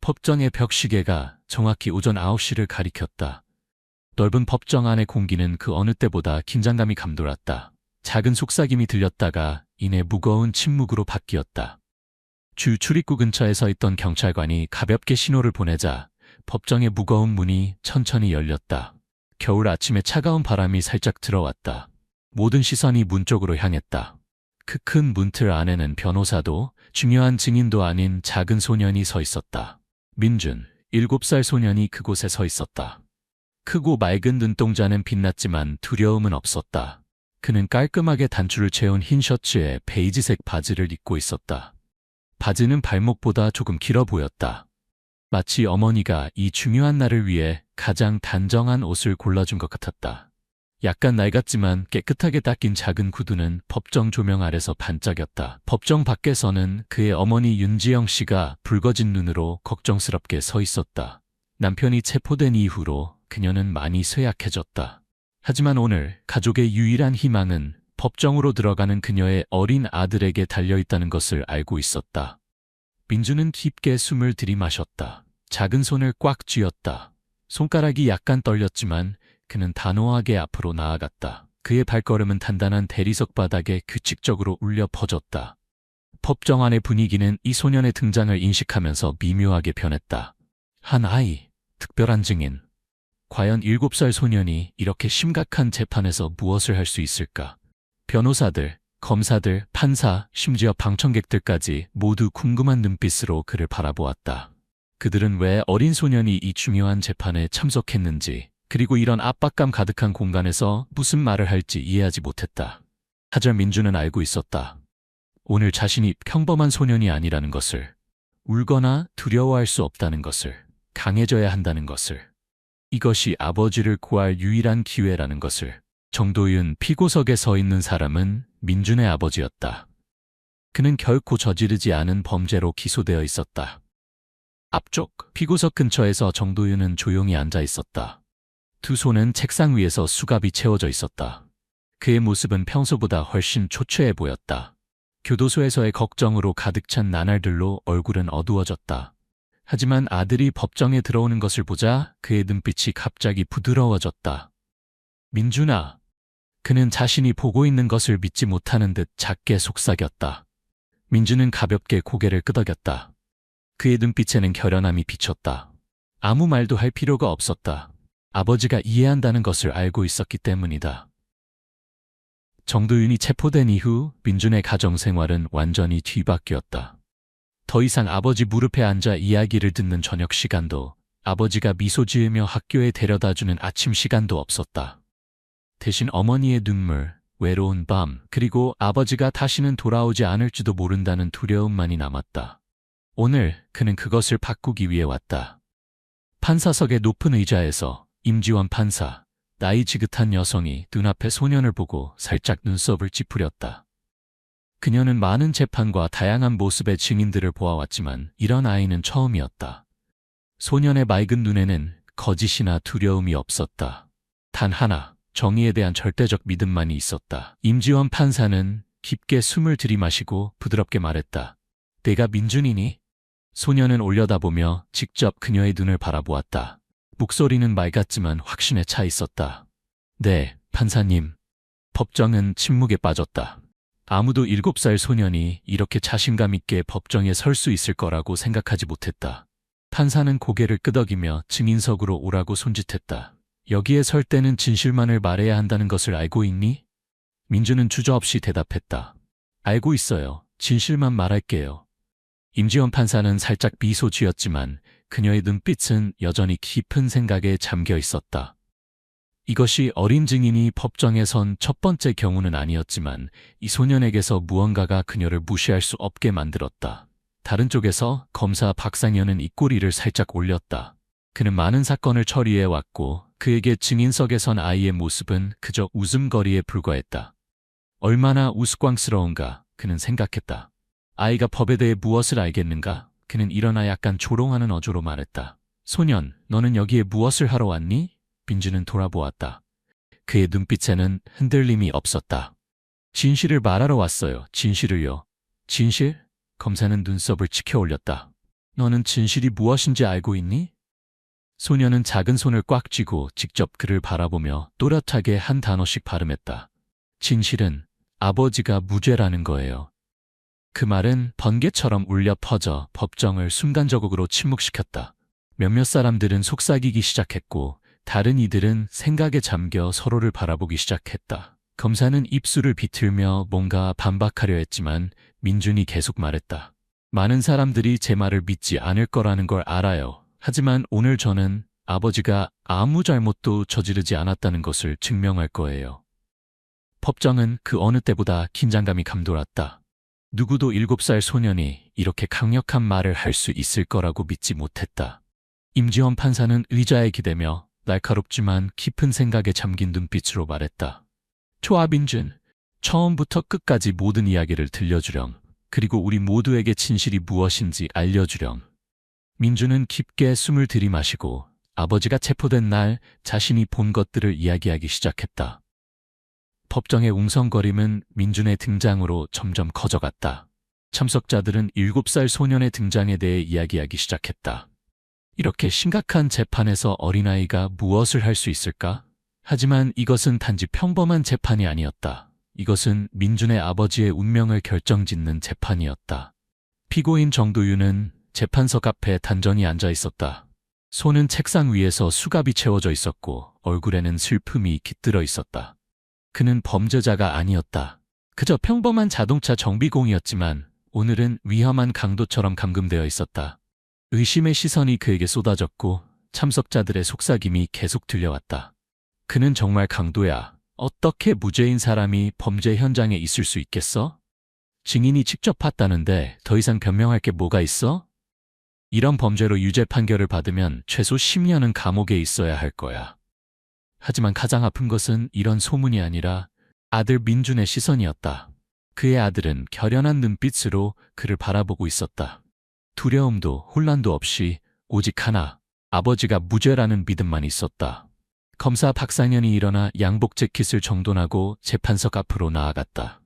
법정의 벽시계가 정확히 오전 9시를 가리켰다. 넓은 법정 안의 공기는 그 어느 때보다 긴장감이 감돌았다. 작은 속삭임이 들렸다가 이내 무거운 침묵으로 바뀌었다. 주 출입구 근처에 서 있던 경찰관이 가볍게 신호를 보내자 법정의 무거운 문이 천천히 열렸다. 겨울 아침에 차가운 바람이 살짝 들어왔다. 모든 시선이 문 쪽으로 향했다. 그 큰 문틀 안에는 변호사도 중요한 증인도 아닌 작은 소년이 서 있었다. 민준, 7살 소년이 그곳에 서 있었다. 크고 맑은 눈동자는 빛났지만 두려움은 없었다. 그는 깔끔하게 단추를 채운 흰 셔츠에 베이지색 바지를 입고 있었다. 바지는 발목보다 조금 길어 보였다. 마치 어머니가 이 중요한 날을 위해 가장 단정한 옷을 골라준 것 같았다. 약간 낡았지만 깨끗하게 닦인 작은 구두는 법정 조명 아래서 반짝였다. 법정 밖에서는 그의 어머니 윤지영 씨가 붉어진 눈으로 걱정스럽게 서 있었다. 남편이 체포된 이후로 그녀는 많이 쇠약해졌다. 하지만 오늘 가족의 유일한 희망은 법정으로 들어가는 그녀의 어린 아들에게 달려있다는 것을 알고 있었다. 민주는 깊게 숨을 들이마셨다. 작은 손을 꽉 쥐었다. 손가락이 약간 떨렸지만 그는 단호하게 앞으로 나아갔다. 그의 발걸음은 단단한 대리석 바닥에 규칙적으로 울려 퍼졌다. 법정 안의 분위기는 이 소년의 등장을 인식하면서 미묘하게 변했다. 한 아이, 특별한 증인. 과연 7살 소년이 이렇게 심각한 재판에서 무엇을 할 수 있을까? 변호사들, 검사들, 판사, 심지어 방청객들까지 모두 궁금한 눈빛으로 그를 바라보았다. 그들은 왜 어린 소년이 이 중요한 재판에 참석했는지, 그리고 이런 압박감 가득한 공간에서 무슨 말을 할지 이해하지 못했다. 하지만 민주는 알고 있었다. 오늘 자신이 평범한 소년이 아니라는 것을, 울거나 두려워할 수 없다는 것을, 강해져야 한다는 것을, 이것이 아버지를 구할 유일한 기회라는 것을. 정도윤 피고석에 서 있는 사람은 민준의 아버지였다. 그는 결코 저지르지 않은 범죄로 기소되어 있었다. 앞쪽 피고석 근처에서 정도윤은 조용히 앉아 있었다. 두 손은 책상 위에서 수갑이 채워져 있었다. 그의 모습은 평소보다 훨씬 초췌해 보였다. 교도소에서의 걱정으로 가득 찬 나날들로 얼굴은 어두워졌다. 하지만 아들이 법정에 들어오는 것을 보자 그의 눈빛이 갑자기 부드러워졌다. 민준아. 그는 자신이 보고 있는 것을 믿지 못하는 듯 작게 속삭였다. 민준은 가볍게 고개를 끄덕였다. 그의 눈빛에는 결연함이 비쳤다. 아무 말도 할 필요가 없었다. 아버지가 이해한다는 것을 알고 있었기 때문이다. 정도윤이 체포된 이후 민준의 가정생활은 완전히 뒤바뀌었다. 더 이상 아버지 무릎에 앉아 이야기를 듣는 저녁 시간도, 아버지가 미소 지으며 학교에 데려다주는 아침 시간도 없었다. 대신 어머니의 눈물, 외로운 밤, 그리고 아버지가 다시는 돌아오지 않을지도 모른다는 두려움만이 남았다. 오늘 그는 그것을 바꾸기 위해 왔다. 판사석의 높은 의자에서 임지원 판사, 나이 지긋한 여성이 눈앞의 소년을 보고 살짝 눈썹을 찌푸렸다. 그녀는 많은 재판과 다양한 모습의 증인들을 보아왔지만 이런 아이는 처음이었다. 소년의 맑은 눈에는 거짓이나 두려움이 없었다. 단 하나, 정의에 대한 절대적 믿음만이 있었다. 임지원 판사는 깊게 숨을 들이마시고 부드럽게 말했다. 내가 민준이니? 소년은 올려다보며 직접 그녀의 눈을 바라보았다. 목소리는 맑았지만 확신에 차 있었다. 네, 판사님. 법정은 침묵에 빠졌다. 아무도 7살 소년이 이렇게 자신감 있게 법정에 설 수 있을 거라고 생각하지 못했다. 판사는 고개를 끄덕이며 증인석으로 오라고 손짓했다. 여기에 설 때는 진실만을 말해야 한다는 것을 알고 있니? 민준은 주저없이 대답했다. 알고 있어요. 진실만 말할게요. 임지원 판사는 살짝 미소 지었지만 그녀의 눈빛은 여전히 깊은 생각에 잠겨 있었다. 이것이 어린 증인이 법정에 선 첫 번째 경우는 아니었지만 이 소년에게서 무언가가 그녀를 무시할 수 없게 만들었다. 다른 쪽에서 검사 박상현은 입꼬리를 살짝 올렸다. 그는 많은 사건을 처리해왔고 그에게 증인석에 선 아이의 모습은 그저 웃음거리에 불과했다. 얼마나 우스꽝스러운가 그는 생각했다. 아이가 법에 대해 무엇을 알겠는가? 그는 일어나 약간 조롱하는 어조로 말했다. 소년, 너는 여기에 무엇을 하러 왔니? 민준은 돌아보았다. 그의 눈빛에는 흔들림이 없었다. 진실을 말하러 왔어요. 진실을요. 진실? 검사는 눈썹을 치켜 올렸다. 너는 진실이 무엇인지 알고 있니? 소녀는 작은 손을 꽉 쥐고 직접 그를 바라보며 또렷하게 한 단어씩 발음했다. 진실은 아버지가 무죄라는 거예요. 그 말은 번개처럼 울려 퍼져 법정을 순간적으로 침묵시켰다. 몇몇 사람들은 속삭이기 시작했고 다른 이들은 생각에 잠겨 서로를 바라보기 시작했다. 검사는 입술을 비틀며 뭔가 반박하려 했지만 민준이 계속 말했다. 많은 사람들이 제 말을 믿지 않을 거라는 걸 알아요. 하지만 오늘 저는 아버지가 아무 잘못도 저지르지 않았다는 것을 증명할 거예요. 법정은 그 어느 때보다 긴장감이 감돌았다. 누구도 7살 소년이 이렇게 강력한 말을 할 수 있을 거라고 믿지 못했다. 임지원 판사는 의자에 기대며 날카롭지만 깊은 생각에 잠긴 눈빛으로 말했다. 초아빈준, 처음부터 끝까지 모든 이야기를 들려주렴. 그리고 우리 모두에게 진실이 무엇인지 알려주렴. 민준은 깊게 숨을 들이마시고 아버지가 체포된 날 자신이 본 것들을 이야기하기 시작했다. 법정의 웅성거림은 민준의 등장으로 점점 커져갔다. 참석자들은 7살 소년의 등장에 대해 이야기하기 시작했다. 이렇게 심각한 재판에서 어린아이가 무엇을 할 수 있을까? 하지만 이것은 단지 평범한 재판이 아니었다. 이것은 민준의 아버지의 운명을 결정짓는 재판이었다. 피고인 정도윤은 재판석 앞에 단전히 앉아 있었다. 손은 책상 위에서 수갑이 채워져 있었고 얼굴에는 슬픔이 깃들어 있었다. 그는 범죄자가 아니었다. 그저 평범한 자동차 정비공이었지만 오늘은 위험한 강도처럼 감금되어 있었다. 의심의 시선이 그에게 쏟아졌고 참석자들의 속삭임이 계속 들려왔다. 그는 정말 강도야. 어떻게 무죄인 사람이 범죄 현장에 있을 수 있겠어? 증인이 직접 봤다는데 더 이상 변명할 게 뭐가 있어? 이런 범죄로 유죄 판결을 받으면 최소 10년은 감옥에 있어야 할 거야. 하지만 가장 아픈 것은 이런 소문이 아니라 아들 민준의 시선이었다. 그의 아들은 결연한 눈빛으로 그를 바라보고 있었다. 두려움도 혼란도 없이 오직 하나, 아버지가 무죄라는 믿음만 있었다. 검사 박상현이 일어나 양복 재킷을 정돈하고 재판석 앞으로 나아갔다.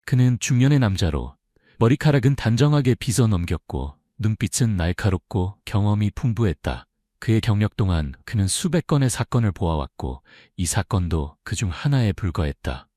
그는 중년의 남자로 머리카락은 단정하게 빗어 넘겼고 눈빛은 날카롭고 경험이 풍부했다. 그의 경력 동안 그는 수백 건의 사건을 보아왔고 이 사건도 그중 하나에 불과했다.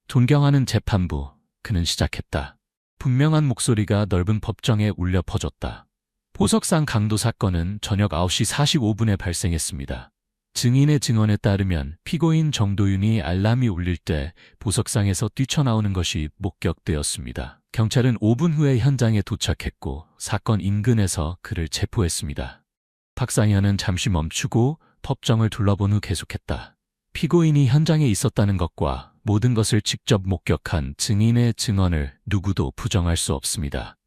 존경하는 재판부, 그는 시작했다. 분명한 목소리가 넓은 법정에 울려 퍼졌다. 보석상 강도 사건은 저녁 9시 45분에 발생했습니다. 증인의 증언에 따르면 피고인 정도윤이 알람이 울릴 때 보석상에서 뛰쳐나오는 것이 목격되었습니다. 경찰은 5분 후에 현장에 도착했고 사건 인근에서 그를 체포했습니다. 박상현은 잠시 멈추고 법정을 둘러본 후 계속했다. 피고인이 현장에 있었다는 것과 모든 것을 직접 목격한 증인의 증언을 누구도 부정할 수 없습니다.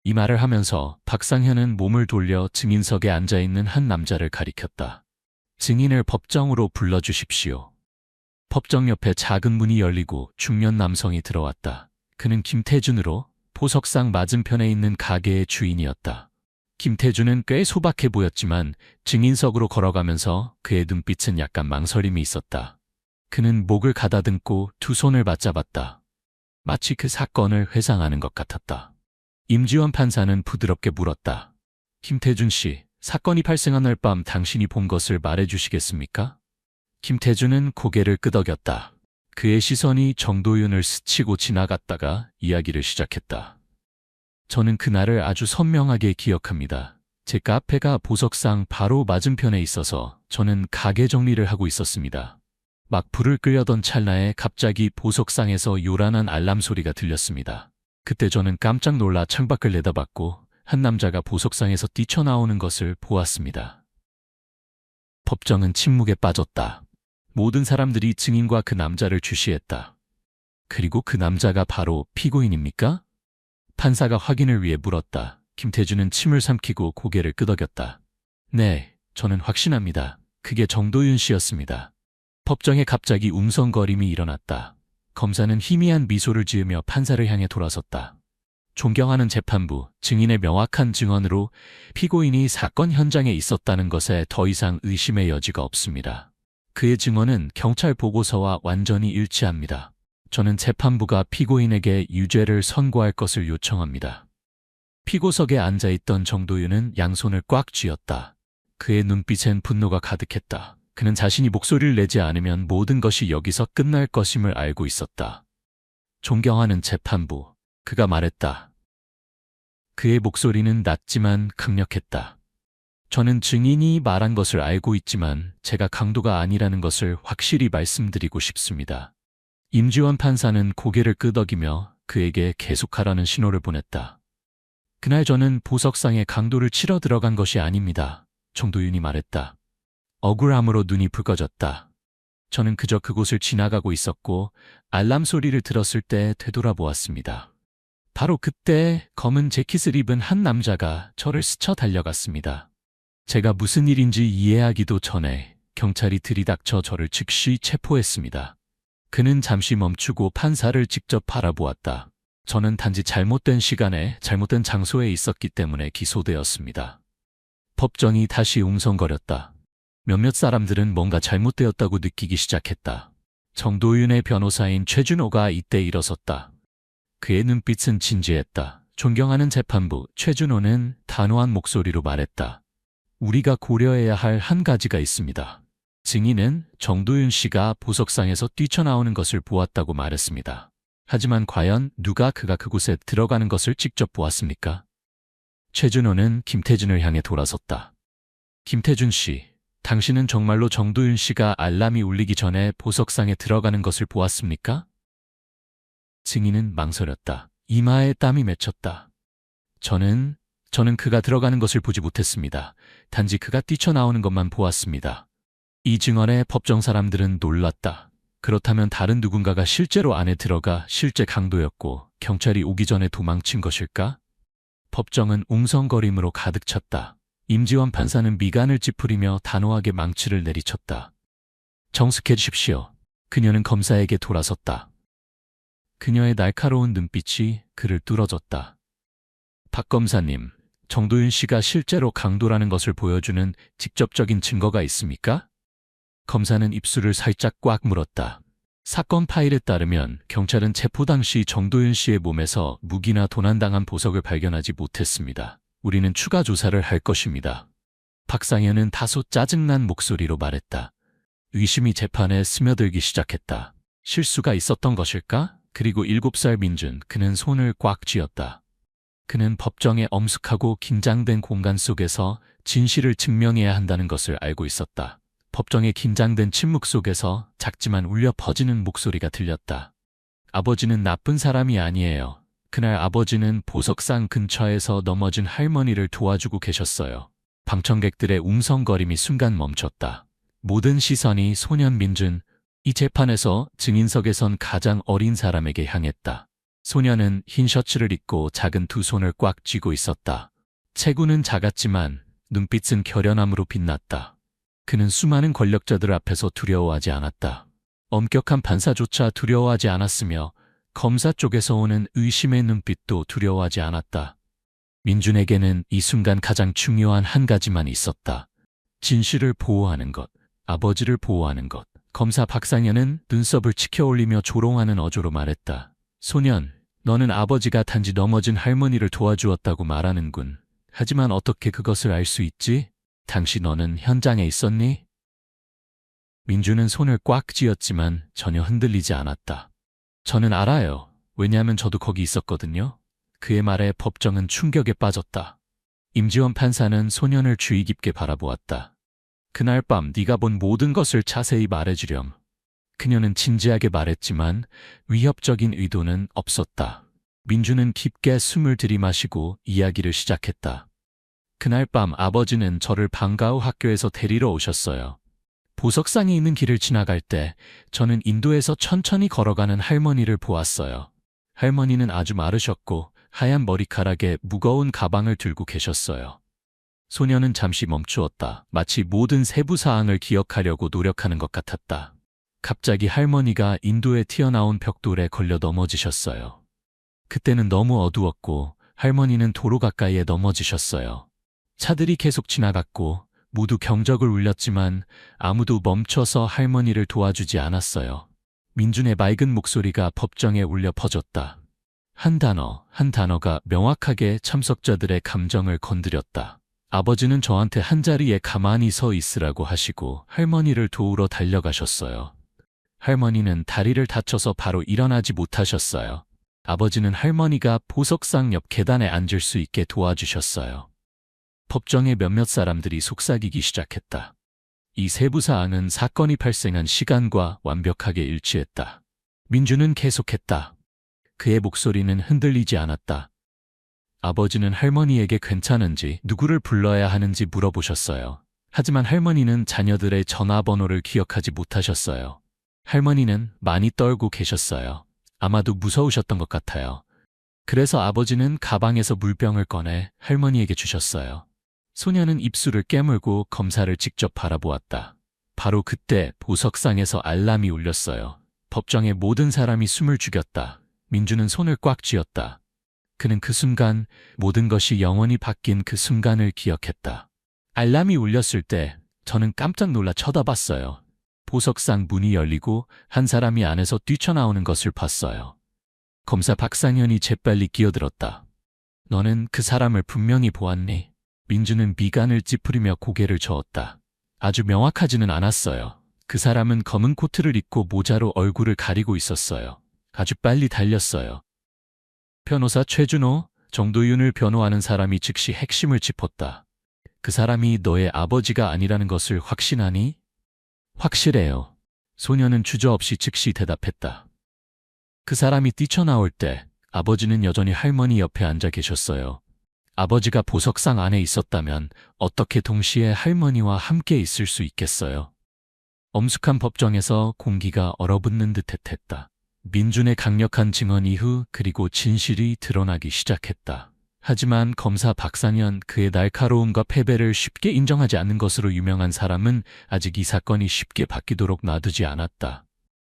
이 말을 하면서 박상현은 몸을 돌려 증인석에 앉아있는 한 남자를 가리켰다. 증인을 법정으로 불러주십시오. 법정 옆에 작은 문이 열리고 중년 남성이 들어왔다. 그는 김태준으로 보석상 맞은편에 있는 가게의 주인이었다. 김태준은 꽤 소박해 보였지만 증인석으로 걸어가면서 그의 눈빛은 약간 망설임이 있었다. 그는 목을 가다듬고 두 손을 맞잡았다. 마치 그 사건을 회상하는 것 같았다. 임지원 판사는 부드럽게 물었다. 김태준 씨, 사건이 발생한 날 밤 당신이 본 것을 말해주시겠습니까? 김태준은 고개를 끄덕였다. 그의 시선이 정도윤을 스치고 지나갔다가 이야기를 시작했다. 저는 그날을 아주 선명하게 기억합니다. 제 카페가 보석상 바로 맞은편에 있어서 저는 가게 정리를 하고 있었습니다. 막 불을 끄려던 찰나에 갑자기 보석상에서 요란한 알람 소리가 들렸습니다. 그때 저는 깜짝 놀라 창밖을 내다봤고 한 남자가 보석상에서 뛰쳐나오는 것을 보았습니다. 법정은 침묵에 빠졌다. 모든 사람들이 증인과 그 남자를 주시했다. 그리고 그 남자가 바로 피고인입니까? 판사가 확인을 위해 물었다. 김태준은 침을 삼키고 고개를 끄덕였다. 네, 저는 확신합니다. 그게 정도윤 씨였습니다. 법정에 갑자기 웅성거림이 일어났다. 검사는 희미한 미소를 지으며 판사를 향해 돌아섰다. 존경하는 재판부, 증인의 명확한 증언으로 피고인이 사건 현장에 있었다는 것에 더 이상 의심의 여지가 없습니다. 그의 증언은 경찰 보고서와 완전히 일치합니다. 저는 재판부가 피고인에게 유죄를 선고할 것을 요청합니다. 피고석에 앉아있던 정도윤은 양손을 꽉 쥐었다. 그의 눈빛엔 분노가 가득했다. 그는 자신이 목소리를 내지 않으면 모든 것이 여기서 끝날 것임을 알고 있었다. 존경하는 재판부, 그가 말했다. 그의 목소리는 낮지만 강력했다. 저는 증인이 말한 것을 알고 있지만 제가 강도가 아니라는 것을 확실히 말씀드리고 싶습니다. 임지원 판사는 고개를 끄덕이며 그에게 계속하라는 신호를 보냈다. 그날 저는 보석상에 강도를 치러 들어간 것이 아닙니다. 정도윤이 말했다. 억울함으로 눈이 붉어졌다. 저는 그저 그곳을 지나가고 있었고 알람 소리를 들었을 때 되돌아보았습니다. 바로 그때 검은 재킷을 입은 한 남자가 저를 스쳐 달려갔습니다. 제가 무슨 일인지 이해하기도 전에 경찰이 들이닥쳐 저를 즉시 체포했습니다. 그는 잠시 멈추고 판사를 직접 바라보았다. 저는 단지 잘못된 시간에 잘못된 장소에 있었기 때문에 기소되었습니다. 법정이 다시 웅성거렸다. 몇몇 사람들은 뭔가 잘못되었다고 느끼기 시작했다. 정도윤의 변호사인 최준호가 이때 일어섰다. 그의 눈빛은 진지했다. 존경하는 재판부, 최준호는 단호한 목소리로 말했다. 우리가 고려해야 할 한 가지가 있습니다. 증인은 정도윤 씨가 보석상에서 뛰쳐나오는 것을 보았다고 말했습니다. 하지만 과연 누가 그가 그곳에 들어가는 것을 직접 보았습니까? 최준호는 김태준을 향해 돌아섰다. 김태준 씨, 당신은 정말로 정도윤 씨가 알람이 울리기 전에 보석상에 들어가는 것을 보았습니까? 증인은 망설였다. 이마에 땀이 맺혔다. 저는 그가 들어가는 것을 보지 못했습니다. 단지 그가 뛰쳐나오는 것만 보았습니다. 이 증언에 법정 사람들은 놀랐다. 그렇다면 다른 누군가가 실제로 안에 들어가 실제 강도였고 경찰이 오기 전에 도망친 것일까? 법정은 웅성거림으로 가득 찼다. 임지원 판사는 미간을 찌푸리며 단호하게 망치를 내리쳤다. 정숙해주십시오. 그녀는 검사에게 돌아섰다. 그녀의 날카로운 눈빛이 그를 뚫어졌다. 박 검사님, 정도윤 씨가 실제로 강도라는 것을 보여주는 직접적인 증거가 있습니까? 검사는 입술을 살짝 꽉 물었다. 사건 파일에 따르면 경찰은 체포 당시 정도윤 씨의 몸에서 무기나 도난당한 보석을 발견하지 못했습니다. 우리는 추가 조사를 할 것입니다. 박상현은 다소 짜증난 목소리로 말했다. 의심이 재판에 스며들기 시작했다. 실수가 있었던 것일까? 그리고 7살 민준, 그는 손을 꽉 쥐었다. 그는 법정의 엄숙하고 긴장된 공간 속에서 진실을 증명해야 한다는 것을 알고 있었다. 법정의 긴장된 침묵 속에서 작지만 울려 퍼지는 목소리가 들렸다. 아버지는 나쁜 사람이 아니에요. 그날 아버지는 보석상 근처에서 넘어진 할머니를 도와주고 계셨어요. 방청객들의 웅성거림이 순간 멈췄다. 모든 시선이 소년 민준, 이 재판에서 증인석에 선 가장 어린 사람에게 향했다. 소년은 흰 셔츠를 입고 작은 두 손을 꽉 쥐고 있었다. 체구는 작았지만 눈빛은 결연함으로 빛났다. 그는 수많은 권력자들 앞에서 두려워하지 않았다. 엄격한 판사조차 두려워하지 않았으며 검사 쪽에서 오는 의심의 눈빛도 두려워하지 않았다. 민준에게는 이 순간 가장 중요한 한 가지만 있었다. 진실을 보호하는 것, 아버지를 보호하는 것. 검사 박상현은 눈썹을 치켜올리며 조롱하는 어조로 말했다. 소년, 너는 아버지가 단지 넘어진 할머니를 도와주었다고 말하는군. 하지만 어떻게 그것을 알 수 있지? 당시 너는 현장에 있었니? 민준은 손을 꽉 쥐었지만 전혀 흔들리지 않았다. 저는 알아요. 왜냐하면 저도 거기 있었거든요. 그의 말에 법정은 충격에 빠졌다. 임지원 판사는 소년을 주의 깊게 바라보았다. 그날 밤 네가 본 모든 것을 자세히 말해주렴. 그녀는 진지하게 말했지만 위협적인 의도는 없었다. 민준은 깊게 숨을 들이마시고 이야기를 시작했다. 그날 밤 아버지는 저를 방과 후 학교에서 데리러 오셨어요. 보석상이 있는 길을 지나갈 때 저는 인도에서 천천히 걸어가는 할머니를 보았어요. 할머니는 아주 마르셨고 하얀 머리카락에 무거운 가방을 들고 계셨어요. 소녀는 잠시 멈추었다. 마치 모든 세부 사항을 기억하려고 노력하는 것 같았다. 갑자기 할머니가 인도에 튀어나온 벽돌에 걸려 넘어지셨어요. 그때는 너무 어두웠고 할머니는 도로 가까이에 넘어지셨어요. 차들이 계속 지나갔고 모두 경적을 울렸지만 아무도 멈춰서 할머니를 도와주지 않았어요. 민준의 맑은 목소리가 법정에 울려 퍼졌다. 한 단어가 명확하게 참석자들의 감정을 건드렸다. 아버지는 저한테 한자리에 가만히 서 있으라고 하시고 할머니를 도우러 달려가셨어요. 할머니는 다리를 다쳐서 바로 일어나지 못하셨어요. 아버지는 할머니가 보석상 옆 계단에 앉을 수 있게 도와주셨어요. 법정의 몇몇 사람들이 속삭이기 시작했다. 이 세부 사항은 사건이 발생한 시간과 완벽하게 일치했다. 민주는 계속했다. 그의 목소리는 흔들리지 않았다. 아버지는 할머니에게 괜찮은지 누구를 불러야 하는지 물어보셨어요. 하지만 할머니는 자녀들의 전화번호를 기억하지 못하셨어요. 할머니는 많이 떨고 계셨어요. 아마도 무서우셨던 것 같아요. 그래서 아버지는 가방에서 물병을 꺼내 할머니에게 주셨어요. 소녀는 입술을 깨물고 검사를 직접 바라보았다. 바로 그때 보석상에서 알람이 울렸어요. 법정의 모든 사람이 숨을 죽였다. 민주는 손을 꽉 쥐었다. 그는 그 순간, 모든 것이 영원히 바뀐 그 순간을 기억했다. 알람이 울렸을 때 저는 깜짝 놀라 쳐다봤어요. 보석상 문이 열리고 한 사람이 안에서 뛰쳐나오는 것을 봤어요. 검사 박상현이 재빨리 끼어들었다. 너는 그 사람을 분명히 보았니? 민주는 미간을 찌푸리며 고개를 저었다. 아주 명확하지는 않았어요. 그 사람은 검은 코트를 입고 모자로 얼굴을 가리고 있었어요. 아주 빨리 달렸어요. 변호사 최준호, 정도윤을 변호하는 사람이 즉시 핵심을 짚었다. 그 사람이 너의 아버지가 아니라는 것을 확신하니? 확실해요. 소녀는 주저없이 즉시 대답했다. 그 사람이 뛰쳐나올 때 아버지는 여전히 할머니 옆에 앉아 계셨어요. 아버지가 보석상 안에 있었다면 어떻게 동시에 할머니와 함께 있을 수 있겠어요? 엄숙한 법정에서 공기가 얼어붙는 듯했다. 민준의 강력한 증언 이후 그리고 진실이 드러나기 시작했다. 하지만 검사 박상현, 그의 날카로움과 패배를 쉽게 인정하지 않는 것으로 유명한 사람은 아직 이 사건이 쉽게 바뀌도록 놔두지 않았다.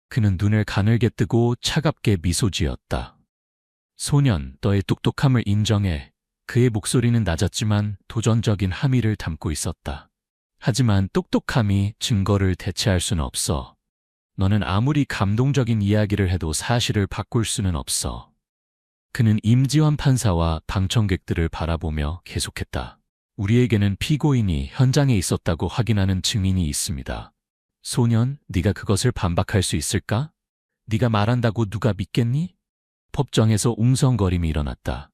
그는 눈을 가늘게 뜨고 차갑게 미소 지었다. 소년, 너의 똑똑함을 인정해. 그의 목소리는 낮았지만 도전적인 함의를 담고 있었다. 하지만 똑똑함이 증거를 대체할 수는 없어. 너는 아무리 감동적인 이야기를 해도 사실을 바꿀 수는 없어. 그는 임지환 판사와 방청객들을 바라보며 계속했다. 우리에게는 피고인이 현장에 있었다고 확인하는 증인이 있습니다. 소년, 네가 그것을 반박할 수 있을까? 네가 말한다고 누가 믿겠니? 법정에서 웅성거림이 일어났다.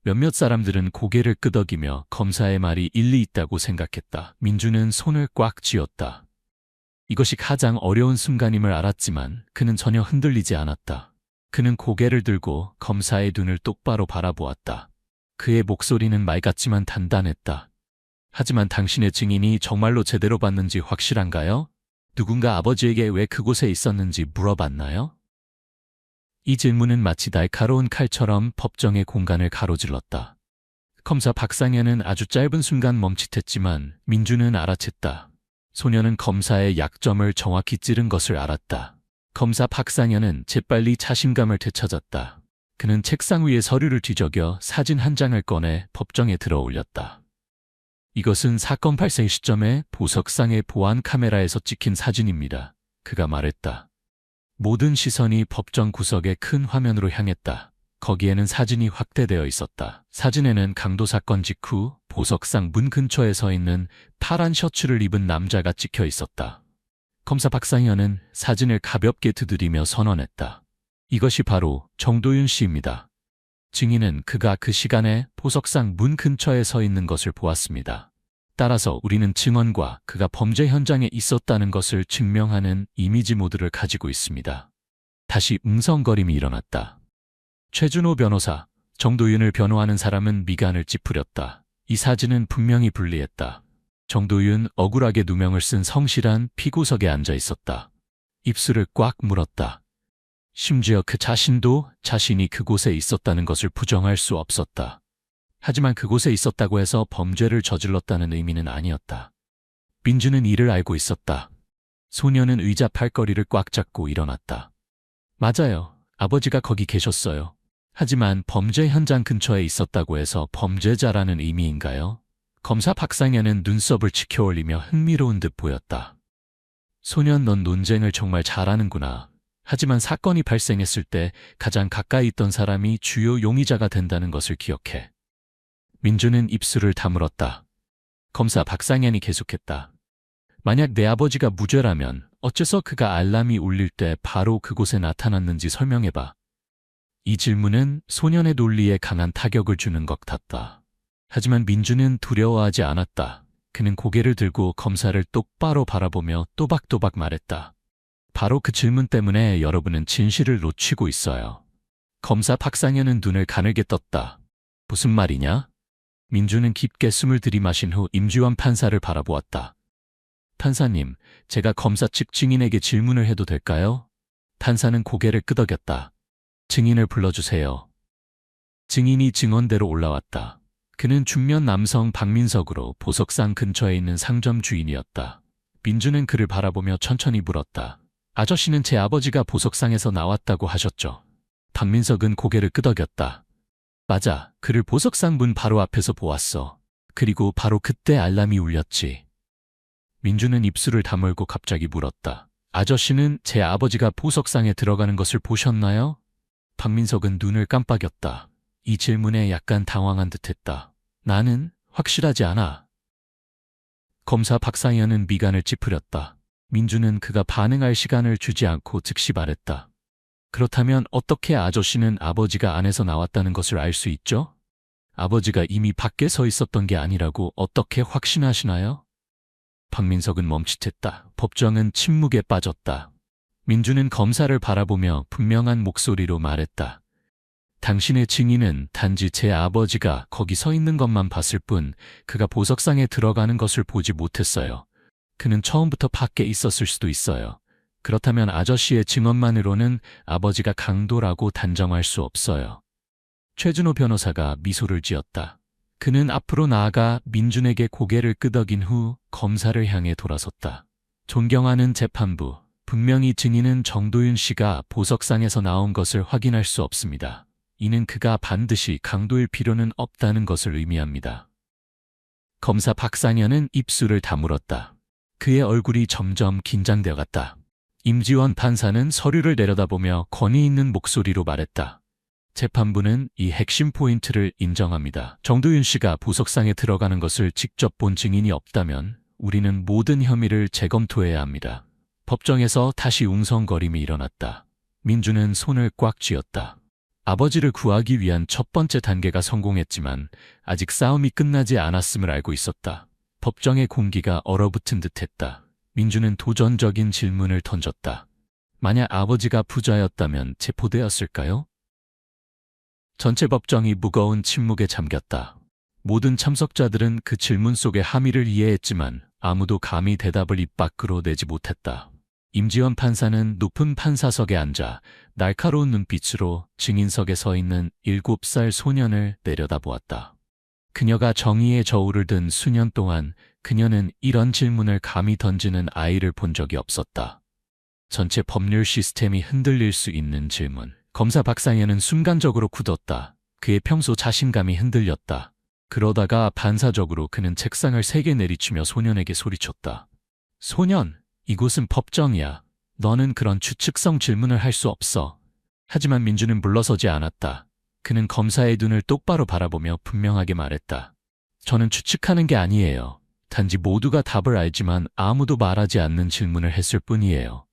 몇몇 사람들은 고개를 끄덕이며 검사의 말이 일리 있다고 생각했다. 민주는 손을 꽉 쥐었다. 이것이 가장 어려운 순간임을 알았지만 그는 전혀 흔들리지 않았다. 그는 고개를 들고 검사의 눈을 똑바로 바라보았다. 그의 목소리는 맑았지만 단단했다. 하지만 당신의 증인이 정말로 제대로 봤는지 확실한가요? 누군가 아버지에게 왜 그곳에 있었는지 물어봤나요? 이 질문은 마치 날카로운 칼처럼 법정의 공간을 가로질렀다. 검사 박상현은 아주 짧은 순간 멈칫했지만 민주는 알아챘다. 소녀는 검사의 약점을 정확히 찌른 것을 알았다. 검사 박상현은 재빨리 자신감을 되찾았다. 그는 책상 위에 서류를 뒤적여 사진 한 장을 꺼내 법정에 들어 올렸다. 이것은 사건 발생 시점에 보석상의 보안 카메라에서 찍힌 사진입니다. 그가 말했다. 모든 시선이 법정 구석의 큰 화면으로 향했다. 거기에는 사진이 확대되어 있었다. 사진에는 강도 사건 직후 보석상 문 근처에 서 있는 파란 셔츠를 입은 남자가 찍혀 있었다. 검사 박상현은 사진을 가볍게 두드리며 선언했다. 이것이 바로 정도윤 씨입니다. 증인은 그가 그 시간에 보석상 문 근처에 서 있는 것을 보았습니다. 따라서 우리는 증언과 그가 범죄 현장에 있었다는 것을 증명하는 이미지 모드를 가지고 있습니다. 다시 웅성거림이 일어났다. 최준호 변호사, 정도윤을 변호하는 사람은 미간을 찌푸렸다. 이 사진은 분명히 불리했다. 정도윤 억울하게 누명을 쓴 성실한 피고석에 앉아 있었다. 입술을 꽉 물었다. 심지어 그 자신도 자신이 그곳에 있었다는 것을 부정할 수 없었다. 하지만 그곳에 있었다고 해서 범죄를 저질렀다는 의미는 아니었다. 민주는 이를 알고 있었다. 소녀는 의자 팔걸이를 꽉 잡고 일어났다. 맞아요. 아버지가 거기 계셨어요. 하지만 범죄 현장 근처에 있었다고 해서 범죄자라는 의미인가요? 검사 박상현은 눈썹을 치켜올리며 흥미로운 듯 보였다. 소년, 넌 논쟁을 정말 잘하는구나. 하지만 사건이 발생했을 때 가장 가까이 있던 사람이 주요 용의자가 된다는 것을 기억해. 민주는 입술을 다물었다. 검사 박상현이 계속했다. 만약 내 아버지가 무죄라면 어째서 그가 알람이 울릴 때 바로 그곳에 나타났는지 설명해봐. 이 질문은 소년의 논리에 강한 타격을 주는 것 같다. 하지만 민주는 두려워하지 않았다. 그는 고개를 들고 검사를 똑바로 바라보며 또박또박 말했다. 바로 그 질문 때문에 여러분은 진실을 놓치고 있어요. 검사 박상현은 눈을 가늘게 떴다. 무슨 말이냐? 민주는 깊게 숨을 들이마신 후 임지원 판사를 바라보았다. 판사님, 제가 검사 측 증인에게 질문을 해도 될까요? 판사는 고개를 끄덕였다. 증인을 불러주세요. 증인이 증언대로 올라왔다. 그는 중년 남성 박민석으로 보석상 근처에 있는 상점 주인이었다. 민주는 그를 바라보며 천천히 물었다. 아저씨는 제 아버지가 보석상에서 나왔다고 하셨죠? 박민석은 고개를 끄덕였다. 맞아, 그를 보석상 문 바로 앞에서 보았어. 그리고 바로 그때 알람이 울렸지. 민주는 입술을 다물고 갑자기 물었다. 아저씨는 제 아버지가 보석상에 들어가는 것을 보셨나요? 박민석은 눈을 깜빡였다. 이 질문에 약간 당황한 듯했다. 나는 확실하지 않아. 검사 박상현은 미간을 찌푸렸다. 민주는 그가 반응할 시간을 주지 않고 즉시 말했다. 그렇다면 어떻게 아저씨는 아버지가 안에서 나왔다는 것을 알 수 있죠? 아버지가 이미 밖에 서 있었던 게 아니라고 어떻게 확신하시나요? 박민석은 멈칫했다. 법정은 침묵에 빠졌다. 민주는 검사를 바라보며 분명한 목소리로 말했다. 당신의 증인은 단지 제 아버지가 거기 서 있는 것만 봤을 뿐 그가 보석상에 들어가는 것을 보지 못했어요. 그는 처음부터 밖에 있었을 수도 있어요. 그렇다면 아저씨의 증언만으로는 아버지가 강도라고 단정할 수 없어요. 최준호 변호사가 미소를 지었다. 그는 앞으로 나아가 민준에게 고개를 끄덕인 후 검사를 향해 돌아섰다. 존경하는 재판부, 분명히 증인은 정도윤 씨가 보석상에서 나온 것을 확인할 수 없습니다. 이는 그가 반드시 강도일 필요는 없다는 것을 의미합니다. 검사 박상현은 입술을 다물었다. 그의 얼굴이 점점 긴장되어 갔다. 임지원 판사는 서류를 내려다보며 권위 있는 목소리로 말했다. 재판부는 이 핵심 포인트를 인정합니다. 정도윤 씨가 보석상에 들어가는 것을 직접 본 증인이 없다면 우리는 모든 혐의를 재검토해야 합니다. 법정에서 다시 웅성거림이 일어났다. 민주는 손을 꽉 쥐었다. 아버지를 구하기 위한 첫 번째 단계가 성공했지만 아직 싸움이 끝나지 않았음을 알고 있었다. 법정의 공기가 얼어붙은 듯했다. 민주는 도전적인 질문을 던졌다. 만약 아버지가 부자였다면 체포되었을까요? 전체 법정이 무거운 침묵에 잠겼다. 모든 참석자들은 그 질문 속의 함의를 이해했지만 아무도 감히 대답을 입 밖으로 내지 못했다. 임지원 판사는 높은 판사석에 앉아 날카로운 눈빛으로 증인석에 서 있는 7살 소년을 내려다보았다. 그녀가 정의의 저울을 든 수년 동안 그녀는 이런 질문을 감히 던지는 아이를 본 적이 없었다. 전체 법률 시스템이 흔들릴 수 있는 질문. 검사 박상현은 순간적으로 굳었다. 그의 평소 자신감이 흔들렸다. 그러다가 반사적으로 그는 책상을 3개 내리치며 소년에게 소리쳤다. 소년, 이곳은 법정이야. 너는 그런 추측성 질문을 할 수 없어. 하지만 민주는 물러서지 않았다. 그는 검사의 눈을 똑바로 바라보며 분명하게 말했다. 저는 추측하는 게 아니에요. 단지 모두가 답을 알지만 아무도 말하지 않는 질문을 했을 뿐이에요.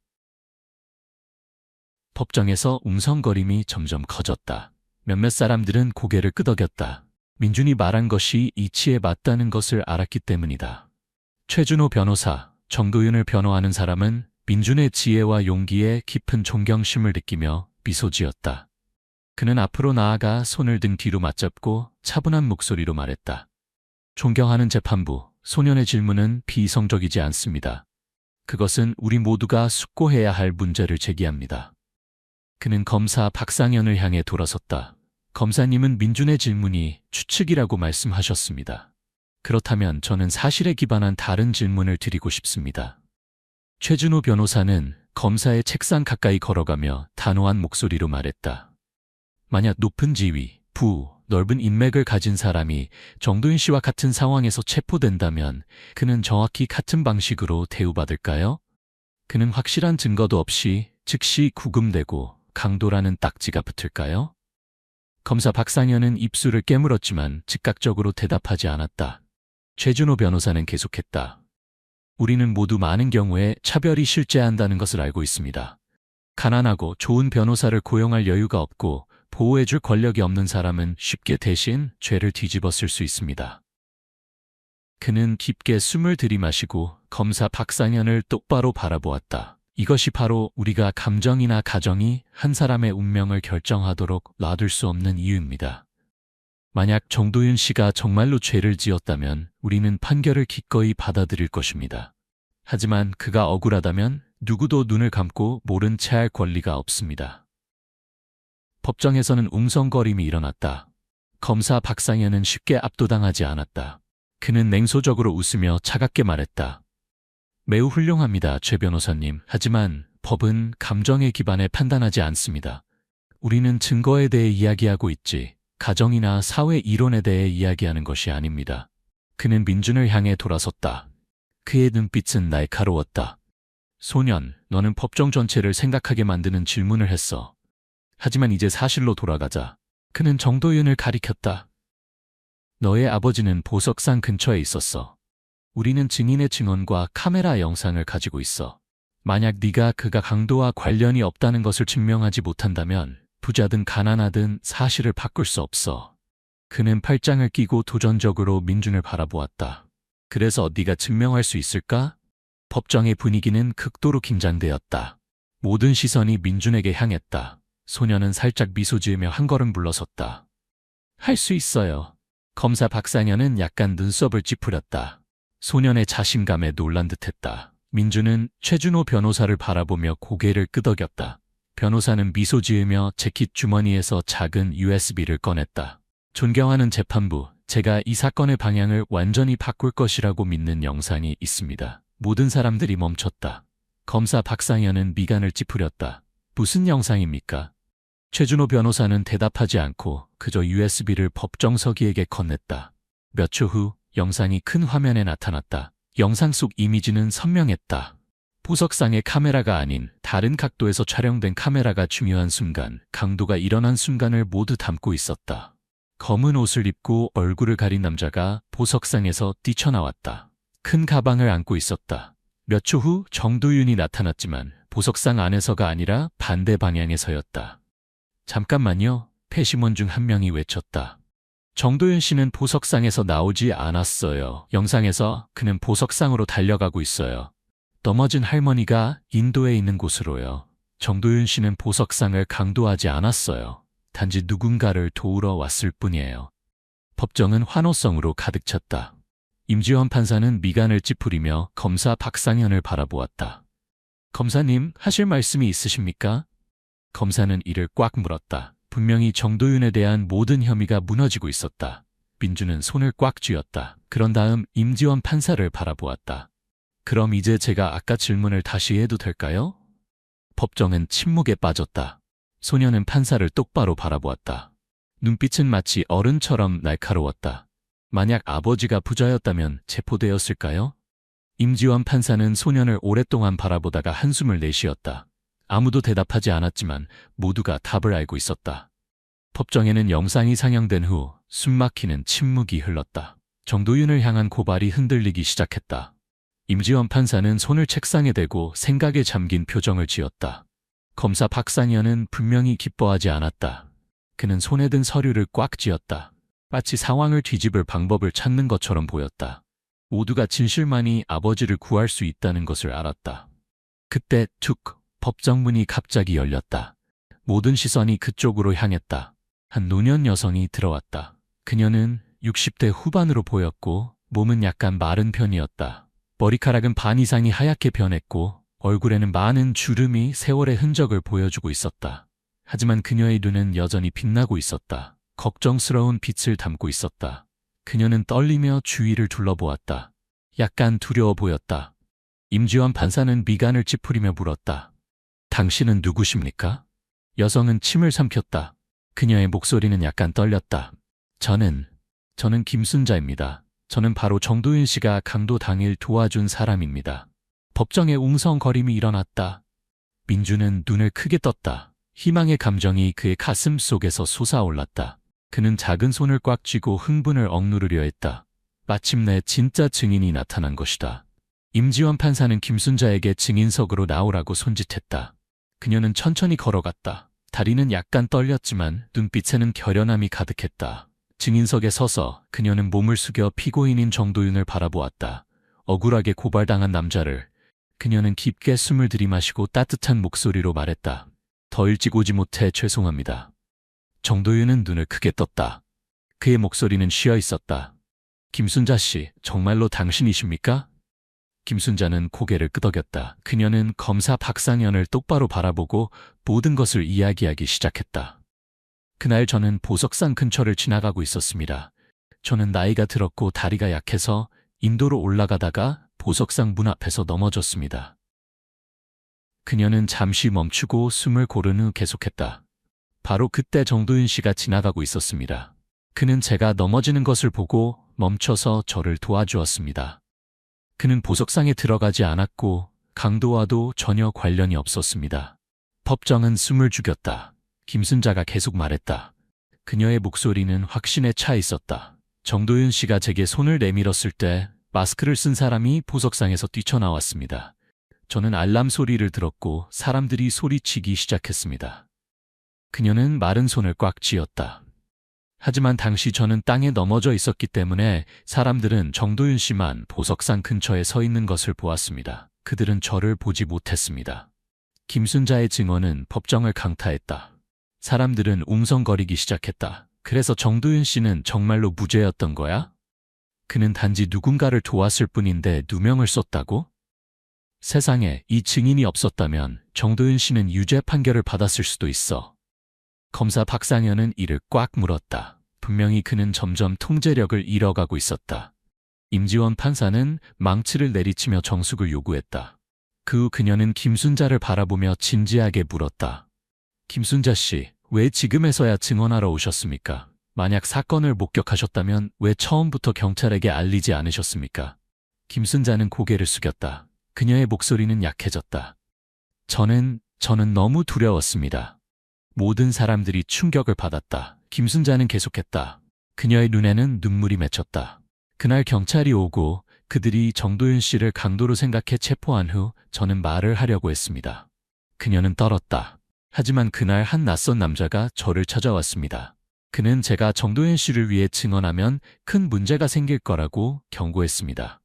법정에서 웅성거림이 점점 커졌다. 몇몇 사람들은 고개를 끄덕였다. 민준이 말한 것이 이치에 맞다는 것을 알았기 때문이다. 최준호 변호사, 정도윤을 변호하는 사람은 민준의 지혜와 용기에 깊은 존경심을 느끼며 미소 지었다. 그는 앞으로 나아가 손을 등 뒤로 맞잡고 차분한 목소리로 말했다. 존경하는 재판부, 소년의 질문은 비이성적이지 않습니다. 그것은 우리 모두가 숙고해야 할 문제를 제기합니다. 그는 검사 박상현을 향해 돌아섰다. 검사님은 민준의 질문이 추측이라고 말씀하셨습니다. 그렇다면 저는 사실에 기반한 다른 질문을 드리고 싶습니다. 최준호 변호사는 검사의 책상 가까이 걸어가며 단호한 목소리로 말했다. 만약 높은 지위, 넓은 인맥을 가진 사람이 정도윤 씨와 같은 상황에서 체포된다면 그는 정확히 같은 방식으로 대우받을까요? 그는 확실한 증거도 없이 즉시 구금되고 강도라는 딱지가 붙을까요? 검사 박상현은 입술을 깨물었지만 즉각적으로 대답하지 않았다. 최준호 변호사는 계속했다. 우리는 모두 많은 경우에 차별이 실제한다는 것을 알고 있습니다. 가난하고 좋은 변호사를 고용할 여유가 없고 보호해줄 권력이 없는 사람은 쉽게 대신 죄를 뒤집어 쓸 수 있습니다. 그는 깊게 숨을 들이마시고 검사 박상현을 똑바로 바라보았다. 이것이 바로 우리가 감정이나 가정이 한 사람의 운명을 결정하도록 놔둘 수 없는 이유입니다. 만약 정도윤 씨가 정말로 죄를 지었다면 우리는 판결을 기꺼이 받아들일 것입니다. 하지만 그가 억울하다면 누구도 눈을 감고 모른 채 할 권리가 없습니다. 법정에서는 웅성거림이 일어났다. 검사 박상현은 쉽게 압도당하지 않았다. 그는 냉소적으로 웃으며 차갑게 말했다. 매우 훌륭합니다, 최 변호사님. 하지만 법은 감정에 기반해 판단하지 않습니다. 우리는 증거에 대해 이야기하고 있지 가정이나 사회 이론에 대해 이야기하는 것이 아닙니다. 그는 민준을 향해 돌아섰다. 그의 눈빛은 날카로웠다. 소년, 너는 법정 전체를 생각하게 만드는 질문을 했어. 하지만 이제 사실로 돌아가자. 그는 정도윤을 가리켰다. 너의 아버지는 보석상 근처에 있었어. 우리는 증인의 증언과 카메라 영상을 가지고 있어. 만약 네가 그가 강도와 관련이 없다는 것을 증명하지 못한다면 부자든 가난하든 사실을 바꿀 수 없어. 그는 팔짱을 끼고 도전적으로 민준을 바라보았다. 그래서 네가 증명할 수 있을까? 법정의 분위기는 극도로 긴장되었다. 모든 시선이 민준에게 향했다. 소녀는 살짝 미소 지으며 한 걸음 물러섰다. 할 수 있어요. 검사 박상현은 약간 눈썹을 찌푸렸다. 소년의 자신감에 놀란 듯했다. 민준은 최준호 변호사를 바라보며 고개를 끄덕였다. 변호사는 미소 지으며 재킷 주머니에서 작은 USB를 꺼냈다. 존경하는 재판부, 제가 이 사건의 방향을 완전히 바꿀 것이라고 믿는 영상이 있습니다. 모든 사람들이 멈췄다. 검사 박상현은 미간을 찌푸렸다. 무슨 영상입니까? 최준호 변호사는 대답하지 않고 그저 USB를 법정 서기에게 건넸다. 몇 초 후 영상이 큰 화면에 나타났다. 영상 속 이미지는 선명했다. 보석상의 카메라가 아닌 다른 각도에서 촬영된 카메라가 중요한 순간, 강도가 일어난 순간을 모두 담고 있었다. 검은 옷을 입고 얼굴을 가린 남자가 보석상에서 뛰쳐나왔다. 큰 가방을 안고 있었다. 몇 초 후 정도윤이 나타났지만 보석상 안에서가 아니라 반대 방향에서였다. 잠깐만요. 패심원 중 한 명이 외쳤다. 정도윤 씨는 보석상에서 나오지 않았어요. 영상에서 그는 보석상으로 달려가고 있어요. 넘어진 할머니가 인도에 있는 곳으로요. 정도윤 씨는 보석상을 강도하지 않았어요. 단지 누군가를 도우러 왔을 뿐이에요. 법정은 환호성으로 가득 찼다. 임지원 판사는 미간을 찌푸리며 검사 박상현을 바라보았다. 검사님, 하실 말씀이 있으십니까? 검사는 이를 꽉 물었다. 분명히 정도윤에 대한 모든 혐의가 무너지고 있었다. 민준은 손을 꽉 쥐었다. 그런 다음 임지원 판사를 바라보았다. 그럼 이제 제가 아까 질문을 다시 해도 될까요? 법정은 침묵에 빠졌다. 소녀는 판사를 똑바로 바라보았다. 눈빛은 마치 어른처럼 날카로웠다. 만약 아버지가 부자였다면 체포되었을까요? 임지원 판사는 소년을 오랫동안 바라보다가 한숨을 내쉬었다. 아무도 대답하지 않았지만 모두가 답을 알고 있었다. 법정에는 영상이 상영된 후 숨막히는 침묵이 흘렀다. 정도윤을 향한 고발이 흔들리기 시작했다. 임지원 판사는 손을 책상에 대고 생각에 잠긴 표정을 지었다. 검사 박상현은 분명히 기뻐하지 않았다. 그는 손에 든 서류를 꽉 쥐었다. 마치 상황을 뒤집을 방법을 찾는 것처럼 보였다. 모두가 진실만이 아버지를 구할 수 있다는 것을 알았다. 그때 툭 법정문이 갑자기 열렸다. 모든 시선이 그쪽으로 향했다. 한 노년 여성이 들어왔다. 그녀는 60대 후반으로 보였고 몸은 약간 마른 편이었다. 머리카락은 반 이상이 하얗게 변했고 얼굴에는 많은 주름이 세월의 흔적을 보여주고 있었다. 하지만 그녀의 눈은 여전히 빛나고 있었다. 걱정스러운 빛을 담고 있었다. 그녀는 떨리며 주위를 둘러보았다. 약간 두려워 보였다. 임지원 판사는 미간을 찌푸리며 물었다. 당신은 누구십니까? 여성은 침을 삼켰다. 그녀의 목소리는 약간 떨렸다. 저는 김순자입니다. 저는 바로 정도윤 씨가 강도 당일 도와준 사람입니다. 법정에 웅성거림이 일어났다. 민주는 눈을 크게 떴다. 희망의 감정이 그의 가슴 속에서 솟아올랐다. 그는 작은 손을 꽉 쥐고 흥분을 억누르려 했다. 마침내 진짜 증인이 나타난 것이다. 임지원 판사는 김순자에게 증인석으로 나오라고 손짓했다. 그녀는 천천히 걸어갔다. 다리는 약간 떨렸지만 눈빛에는 결연함이 가득했다. 증인석에 서서 그녀는 몸을 숙여 피고인인 정도윤을 바라보았다. 억울하게 고발당한 남자를. 그녀는 깊게 숨을 들이마시고 따뜻한 목소리로 말했다. 더 일찍 오지 못해 죄송합니다. 정도윤은 눈을 크게 떴다. 그의 목소리는 쉬어 있었다. 김순자 씨, 정말로 당신이십니까? 김순자는 고개를 끄덕였다. 그녀는 검사 박상현을 똑바로 바라보고 모든 것을 이야기하기 시작했다. 그날 저는 보석상 근처를 지나가고 있었습니다. 저는 나이가 들었고 다리가 약해서 인도로 올라가다가 보석상 문 앞에서 넘어졌습니다. 그녀는 잠시 멈추고 숨을 고른 후 계속했다. 바로 그때 정도윤 씨가 지나가고 있었습니다. 그는 제가 넘어지는 것을 보고 멈춰서 저를 도와주었습니다. 그는 보석상에 들어가지 않았고 강도와도 전혀 관련이 없었습니다. 법정은 숨을 죽였다. 김순자가 계속 말했다. 그녀의 목소리는 확신에 차 있었다. 정도윤 씨가 제게 손을 내밀었을 때 마스크를 쓴 사람이 보석상에서 뛰쳐나왔습니다. 저는 알람 소리를 들었고 사람들이 소리치기 시작했습니다. 그녀는 마른 손을 꽉 쥐었다. 하지만 당시 저는 땅에 넘어져 있었기 때문에 사람들은 정도윤 씨만 보석상 근처에 서 있는 것을 보았습니다. 그들은 저를 보지 못했습니다. 김순자의 증언은 법정을 강타했다. 사람들은 웅성거리기 시작했다. 그래서 정도윤 씨는 정말로 무죄였던 거야? 그는 단지 누군가를 도왔을 뿐인데 누명을 썼다고? 세상에 이 증인이 없었다면 정도윤 씨는 유죄 판결을 받았을 수도 있어. 검사 박상현은 이를 꽉 물었다. 분명히 그는 점점 통제력을 잃어가고 있었다. 임지원 판사는 망치를 내리치며 정숙을 요구했다. 그 후 그녀는 김순자를 바라보며 진지하게 물었다. 김순자 씨, 왜 지금에서야 증언하러 오셨습니까? 만약 사건을 목격하셨다면 왜 처음부터 경찰에게 알리지 않으셨습니까? 김순자는 고개를 숙였다. 그녀의 목소리는 약해졌다. 저는 너무 두려웠습니다. 모든 사람들이 충격을 받았다. 김순자는 계속했다. 그녀의 눈에는 눈물이 맺혔다. 그날 경찰이 오고 그들이 정도윤 씨를 강도로 생각해 체포한 후 저는 말을 하려고 했습니다. 그녀는 떨었다. 하지만 그날 한 낯선 남자가 저를 찾아왔습니다. 그는 제가 정도윤 씨를 위해 증언하면 큰 문제가 생길 거라고 경고했습니다.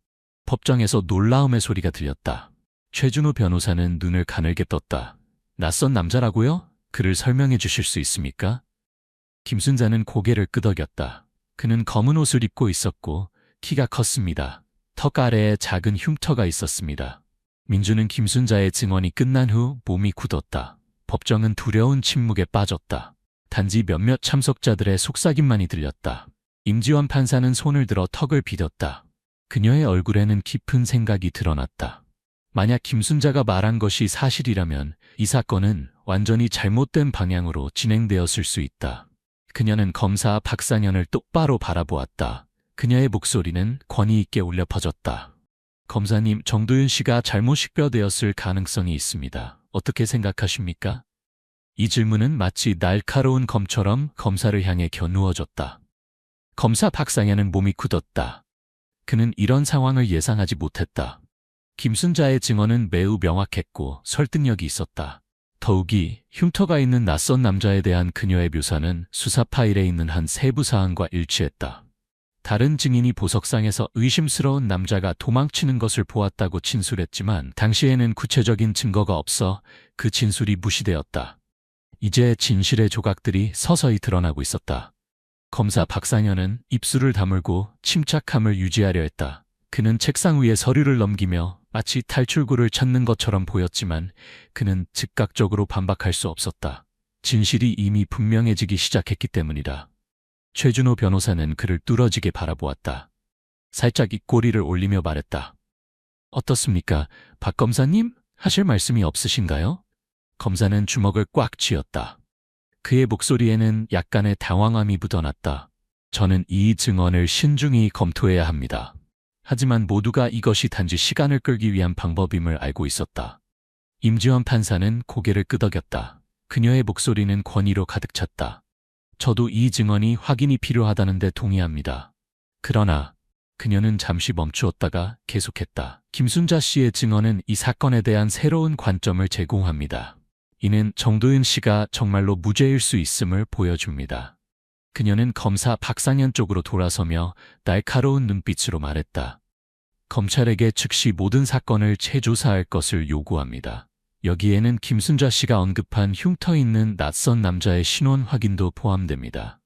법정에서 놀라움의 소리가 들렸다. 최준호 변호사는 눈을 가늘게 떴다. 낯선 남자라고요? 그를 설명해 주실 수 있습니까? 김순자는 고개를 끄덕였다. 그는 검은 옷을 입고 있었고 키가 컸습니다. 턱 아래에 작은 흉터가 있었습니다. 민주는 김순자의 증언이 끝난 후 몸이 굳었다. 법정은 두려운 침묵에 빠졌다. 단지 몇몇 참석자들의 속삭임만이 들렸다. 임지원 판사는 손을 들어 턱을 비볐다. 그녀의 얼굴에는 깊은 생각이 드러났다. 만약 김순자가 말한 것이 사실이라면 이 사건은 완전히 잘못된 방향으로 진행되었을 수 있다. 그녀는 검사 박상현을 똑바로 바라보았다. 그녀의 목소리는 권위 있게 울려 퍼졌다. 검사님, 정도윤 씨가 잘못 식별되었을 가능성이 있습니다. 어떻게 생각하십니까? 이 질문은 마치 날카로운 검처럼 검사를 향해 겨누어졌다. 검사 박상현은 몸이 굳었다. 그는 이런 상황을 예상하지 못했다. 김순자의 증언은 매우 명확했고 설득력이 있었다. 더욱이 흉터가 있는 낯선 남자에 대한 그녀의 묘사는 수사 파일에 있는 한 세부 사항과 일치했다. 다른 증인이 보석상에서 의심스러운 남자가 도망치는 것을 보았다고 진술했지만 당시에는 구체적인 증거가 없어 그 진술이 무시되었다. 이제 진실의 조각들이 서서히 드러나고 있었다. 검사 박상현은 입술을 다물고 침착함을 유지하려 했다. 그는 책상 위에 서류를 넘기며 마치 탈출구를 찾는 것처럼 보였지만 그는 즉각적으로 반박할 수 없었다. 진실이 이미 분명해지기 시작했기 때문이다. 최준호 변호사는 그를 뚫어지게 바라보았다. 살짝 입꼬리를 올리며 말했다. 어떻습니까? 박 검사님? 하실 말씀이 없으신가요? 검사는 주먹을 꽉 쥐었다. 그의 목소리에는 약간의 당황함이 묻어났다. 저는 이 증언을 신중히 검토해야 합니다. 하지만 모두가 이것이 단지 시간을 끌기 위한 방법임을 알고 있었다. 임지원 판사는 고개를 끄덕였다. 그녀의 목소리는 권위로 가득 찼다. 저도 이 증언이 확인이 필요하다는데 동의합니다. 그러나 그녀는 잠시 멈추었다가 계속했다. 김순자 씨의 증언은 이 사건에 대한 새로운 관점을 제공합니다. 이는 정도윤 씨가 정말로 무죄일 수 있음을 보여줍니다. 그녀는 검사 박상현 쪽으로 돌아서며 날카로운 눈빛으로 말했다. 검찰에게 즉시 모든 사건을 재조사할 것을 요구합니다. 여기에는 김순자 씨가 언급한 흉터 있는 낯선 남자의 신원 확인도 포함됩니다.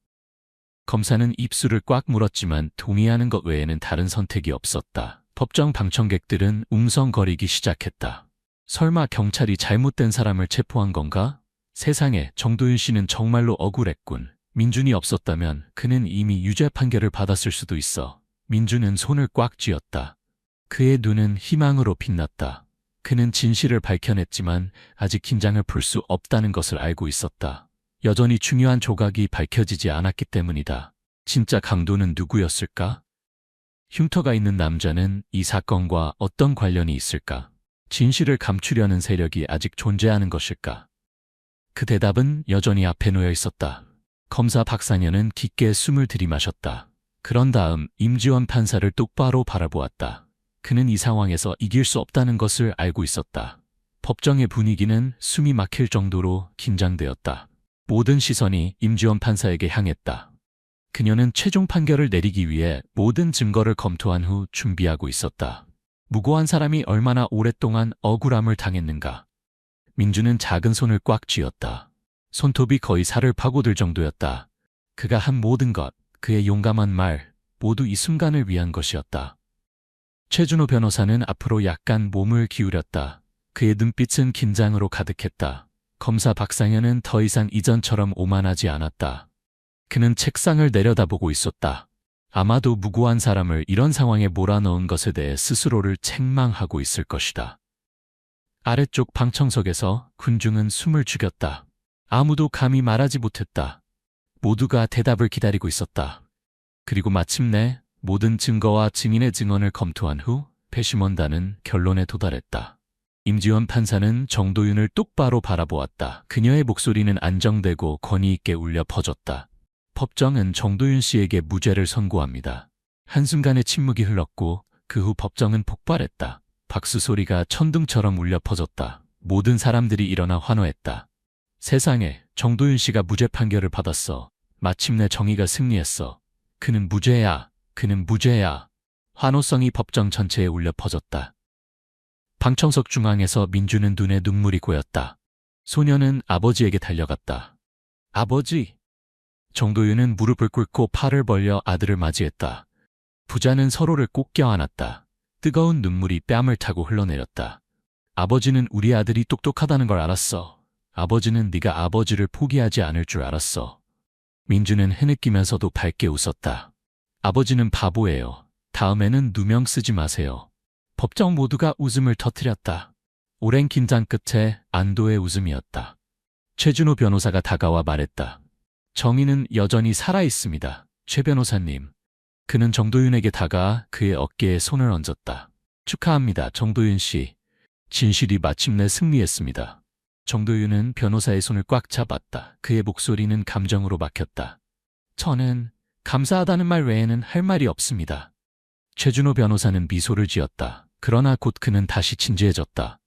검사는 입술을 꽉 물었지만 동의하는 것 외에는 다른 선택이 없었다. 법정 방청객들은 웅성거리기 시작했다. 설마 경찰이 잘못된 사람을 체포한 건가? 세상에, 정도윤 씨는 정말로 억울했군. 민준이 없었다면 그는 이미 유죄 판결을 받았을 수도 있어. 민준은 손을 꽉 쥐었다. 그의 눈은 희망으로 빛났다. 그는 진실을 밝혀냈지만 아직 긴장을 풀 수 없다는 것을 알고 있었다. 여전히 중요한 조각이 밝혀지지 않았기 때문이다. 진짜 강도는 누구였을까? 흉터가 있는 남자는 이 사건과 어떤 관련이 있을까? 진실을 감추려는 세력이 아직 존재하는 것일까? 그 대답은 여전히 앞에 놓여 있었다. 검사 박상현은 깊게 숨을 들이마셨다. 그런 다음 임지원 판사를 똑바로 바라보았다. 그는 이 상황에서 이길 수 없다는 것을 알고 있었다. 법정의 분위기는 숨이 막힐 정도로 긴장되었다. 모든 시선이 임지원 판사에게 향했다. 그녀는 최종 판결을 내리기 위해 모든 증거를 검토한 후 준비하고 있었다. 무고한 사람이 얼마나 오랫동안 억울함을 당했는가. 민주는 작은 손을 꽉 쥐었다. 손톱이 거의 살을 파고들 정도였다. 그가 한 모든 것, 그의 용감한 말, 모두 이 순간을 위한 것이었다. 최준호 변호사는 앞으로 약간 몸을 기울였다. 그의 눈빛은 긴장으로 가득했다. 검사 박상현은 더 이상 이전처럼 오만하지 않았다. 그는 책상을 내려다보고 있었다. 아마도 무고한 사람을 이런 상황에 몰아넣은 것에 대해 스스로를 책망하고 있을 것이다. 아래쪽 방청석에서 군중은 숨을 죽였다. 아무도 감히 말하지 못했다. 모두가 대답을 기다리고 있었다. 그리고 마침내 모든 증거와 증인의 증언을 검토한 후 배심원단은 결론에 도달했다. 임지원 판사는 정도윤을 똑바로 바라보았다. 그녀의 목소리는 안정되고 권위 있게 울려 퍼졌다. 법정은 정도윤 씨에게 무죄를 선고합니다. 한순간의 침묵이 흘렀고 그 후 법정은 폭발했다. 박수 소리가 천둥처럼 울려 퍼졌다. 모든 사람들이 일어나 환호했다. 세상에, 정도윤 씨가 무죄 판결을 받았어. 마침내 정의가 승리했어. 그는 무죄야. 그는 무죄야. 환호성이 법정 전체에 울려 퍼졌다. 방청석 중앙에서 민주는 눈에 눈물이 고였다. 소녀는 아버지에게 달려갔다. 아버지! 정도윤은 무릎을 꿇고 팔을 벌려 아들을 맞이했다. 부자는 서로를 꼭 껴안았다. 뜨거운 눈물이 뺨을 타고 흘러내렸다. 아버지는 우리 아들이 똑똑하다는 걸 알았어. 아버지는 네가 아버지를 포기하지 않을 줄 알았어. 민주는 흐느끼면서도 밝게 웃었다. 아버지는 바보예요. 다음에는 누명 쓰지 마세요. 법정 모두가 웃음을 터뜨렸다. 오랜 긴장 끝에 안도의 웃음이었다. 최준호 변호사가 다가와 말했다. 정의는 여전히 살아있습니다. 최 변호사님. 그는 정도윤에게 다가와 그의 어깨에 손을 얹었다. 축하합니다, 정도윤 씨. 진실이 마침내 승리했습니다. 정도윤은 변호사의 손을 꽉 잡았다. 그의 목소리는 감정으로 막혔다. 저는 감사하다는 말 외에는 할 말이 없습니다. 최준호 변호사는 미소를 지었다. 그러나 곧 그는 다시 진지해졌다.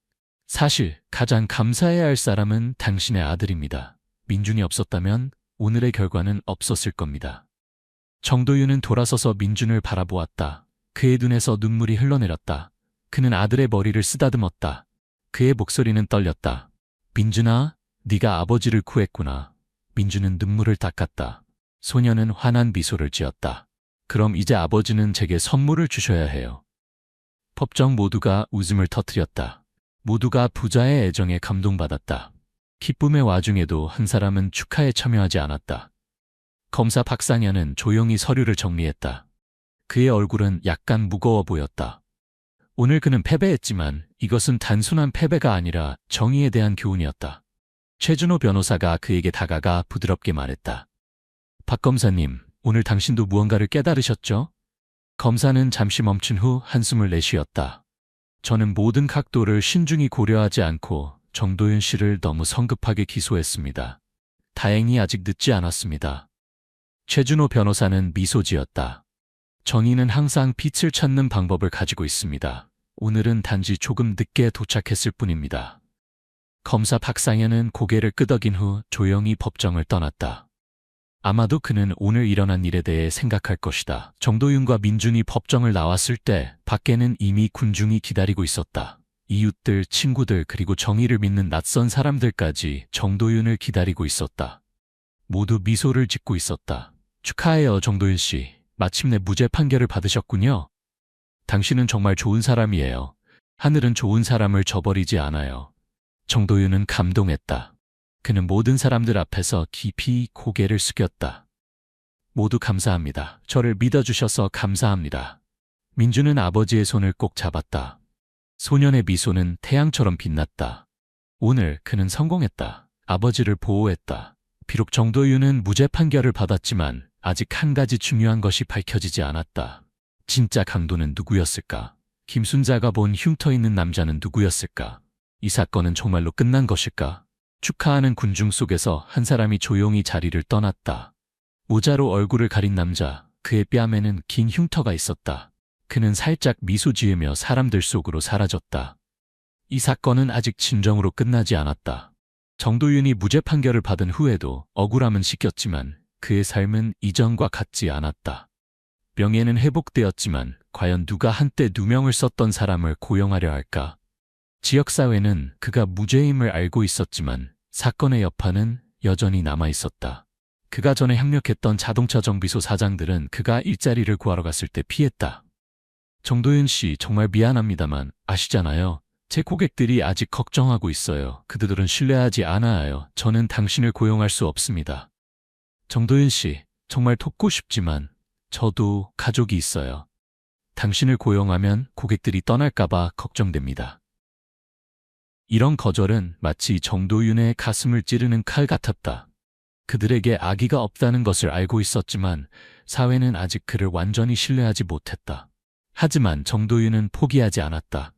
사실 가장 감사해야 할 사람은 당신의 아들입니다. 민준이 없었다면 오늘의 결과는 없었을 겁니다. 정도윤은 돌아서서 민준을 바라보았다. 그의 눈에서 눈물이 흘러내렸다. 그는 아들의 머리를 쓰다듬었다. 그의 목소리는 떨렸다. 민준아, 네가 아버지를 구했구나. 민준은 눈물을 닦았다. 소녀는 환한 미소를 지었다. 그럼 이제 아버지는 제게 선물을 주셔야 해요. 법정 모두가 웃음을 터뜨렸다. 모두가 부자의 애정에 감동받았다. 기쁨의 와중에도 한 사람은 축하에 참여하지 않았다. 검사 박상현은 조용히 서류를 정리했다. 그의 얼굴은 약간 무거워 보였다. 오늘 그는 패배했지만 이것은 단순한 패배가 아니라 정의에 대한 교훈이었다. 최준호 변호사가 그에게 다가가 부드럽게 말했다. 박 검사님, 오늘 당신도 무언가를 깨달으셨죠? 검사는 잠시 멈춘 후 한숨을 내쉬었다. 저는 모든 각도를 신중히 고려하지 않고 정도윤 씨를 너무 성급하게 기소했습니다. 다행히 아직 늦지 않았습니다. 최준호 변호사는 미소 지었다. 정의는 항상 빛을 찾는 방법을 가지고 있습니다. 오늘은 단지 조금 늦게 도착했을 뿐입니다. 검사 박상현은 고개를 끄덕인 후 조용히 법정을 떠났다. 아마도 그는 오늘 일어난 일에 대해 생각할 것이다. 정도윤과 민준이 법정을 나왔을 때 밖에는 이미 군중이 기다리고 있었다. 이웃들, 친구들, 그리고 정의를 믿는 낯선 사람들까지 정도윤을 기다리고 있었다. 모두 미소를 짓고 있었다. 축하해요, 정도윤 씨. 마침내 무죄 판결을 받으셨군요. 당신은 정말 좋은 사람이에요. 하늘은 좋은 사람을 저버리지 않아요. 정도윤은 감동했다. 그는 모든 사람들 앞에서 깊이 고개를 숙였다. 모두 감사합니다. 저를 믿어주셔서 감사합니다. 민주는 아버지의 손을 꼭 잡았다. 소년의 미소는 태양처럼 빛났다. 오늘 그는 성공했다. 아버지를 보호했다. 비록 정도윤은 무죄 판결을 받았지만 아직 한 가지 중요한 것이 밝혀지지 않았다. 진짜 강도는 누구였을까? 김순자가 본 흉터 있는 남자는 누구였을까? 이 사건은 정말로 끝난 것일까? 축하하는 군중 속에서 한 사람이 조용히 자리를 떠났다. 모자로 얼굴을 가린 남자, 그의 뺨에는 긴 흉터가 있었다. 그는 살짝 미소 지으며 사람들 속으로 사라졌다. 이 사건은 아직 진정으로 끝나지 않았다. 정도윤이 무죄 판결을 받은 후에도 억울함은 씻겼지만 그의 삶은 이전과 같지 않았다. 명예는 회복되었지만 과연 누가 한때 누명을 썼던 사람을 고용하려 할까? 지역사회는 그가 무죄임을 알고 있었지만 사건의 여파는 여전히 남아있었다. 그가 전에 협력했던 자동차 정비소 사장들은 그가 일자리를 구하러 갔을 때 피했다. 정도윤 씨, 정말 미안합니다만 아시잖아요. 제 고객들이 아직 걱정하고 있어요. 그들은 신뢰하지 않아요. 저는 당신을 고용할 수 없습니다. 정도윤 씨, 정말 돕고 싶지만 저도 가족이 있어요. 당신을 고용하면 고객들이 떠날까봐 걱정됩니다. 이런 거절은 마치 정도윤의 가슴을 찌르는 칼 같았다. 그들에게 악의가 없다는 것을 알고 있었지만 사회는 아직 그를 완전히 신뢰하지 못했다. 하지만 정도윤은 포기하지 않았다.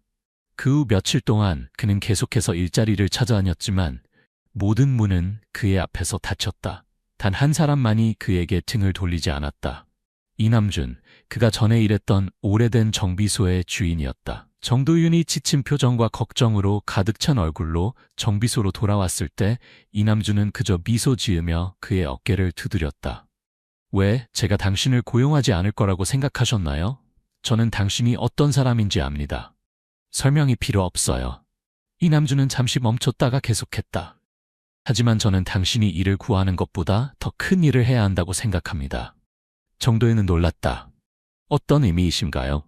그 후 며칠 동안 그는 계속해서 일자리를 찾아다녔지만 모든 문은 그의 앞에서 닫혔다. 단 한 사람만이 그에게 등을 돌리지 않았다. 이남준, 그가 전에 일했던 오래된 정비소의 주인이었다. 정도윤이 지친 표정과 걱정으로 가득 찬 얼굴로 정비소로 돌아왔을 때 이남준은 그저 미소 지으며 그의 어깨를 두드렸다. 왜 제가 당신을 고용하지 않을 거라고 생각하셨나요? 저는 당신이 어떤 사람인지 압니다. 설명이 필요 없어요. 이남준은 잠시 멈췄다가 계속했다. 하지만 저는 당신이 일을 구하는 것보다 더 큰 일을 해야 한다고 생각합니다. 정도윤은 놀랐다. 어떤 의미이신가요?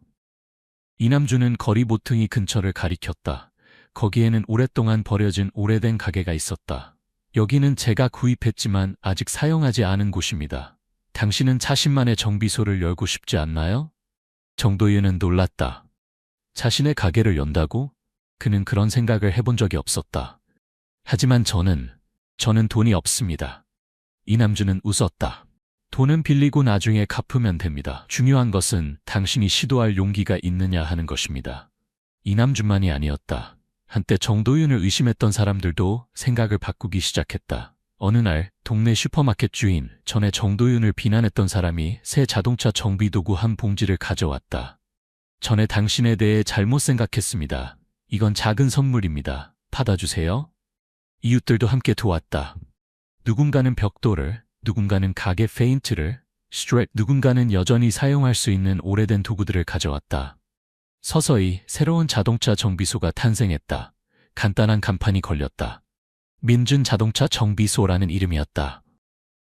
이남준은 거리 모퉁이 근처를 가리켰다. 거기에는 오랫동안 버려진 오래된 가게가 있었다. 여기는 제가 구입했지만 아직 사용하지 않은 곳입니다. 당신은 자신만의 정비소를 열고 싶지 않나요? 정도윤은 놀랐다. 자신의 가게를 연다고? 그는 그런 생각을 해본 적이 없었다. 하지만 저는 돈이 없습니다. 이남준은 웃었다. 돈은 빌리고 나중에 갚으면 됩니다. 중요한 것은 당신이 시도할 용기가 있느냐 하는 것입니다. 이남준만이 아니었다. 한때 정도윤을 의심했던 사람들도 생각을 바꾸기 시작했다. 어느 날 동네 슈퍼마켓 주인, 전에 정도윤을 비난했던 사람이 새 자동차 정비 도구 한 봉지를 가져왔다. 전에 당신에 대해 잘못 생각했습니다. 이건 작은 선물입니다. 받아주세요. 이웃들도 함께 도왔다. 누군가는 벽돌을, 누군가는 가게 페인트를, 스트랩, 누군가는 여전히 사용할 수 있는 오래된 도구들을 가져왔다. 서서히 새로운 자동차 정비소가 탄생했다. 간단한 간판이 걸렸다. 민준 자동차 정비소라는 이름이었다.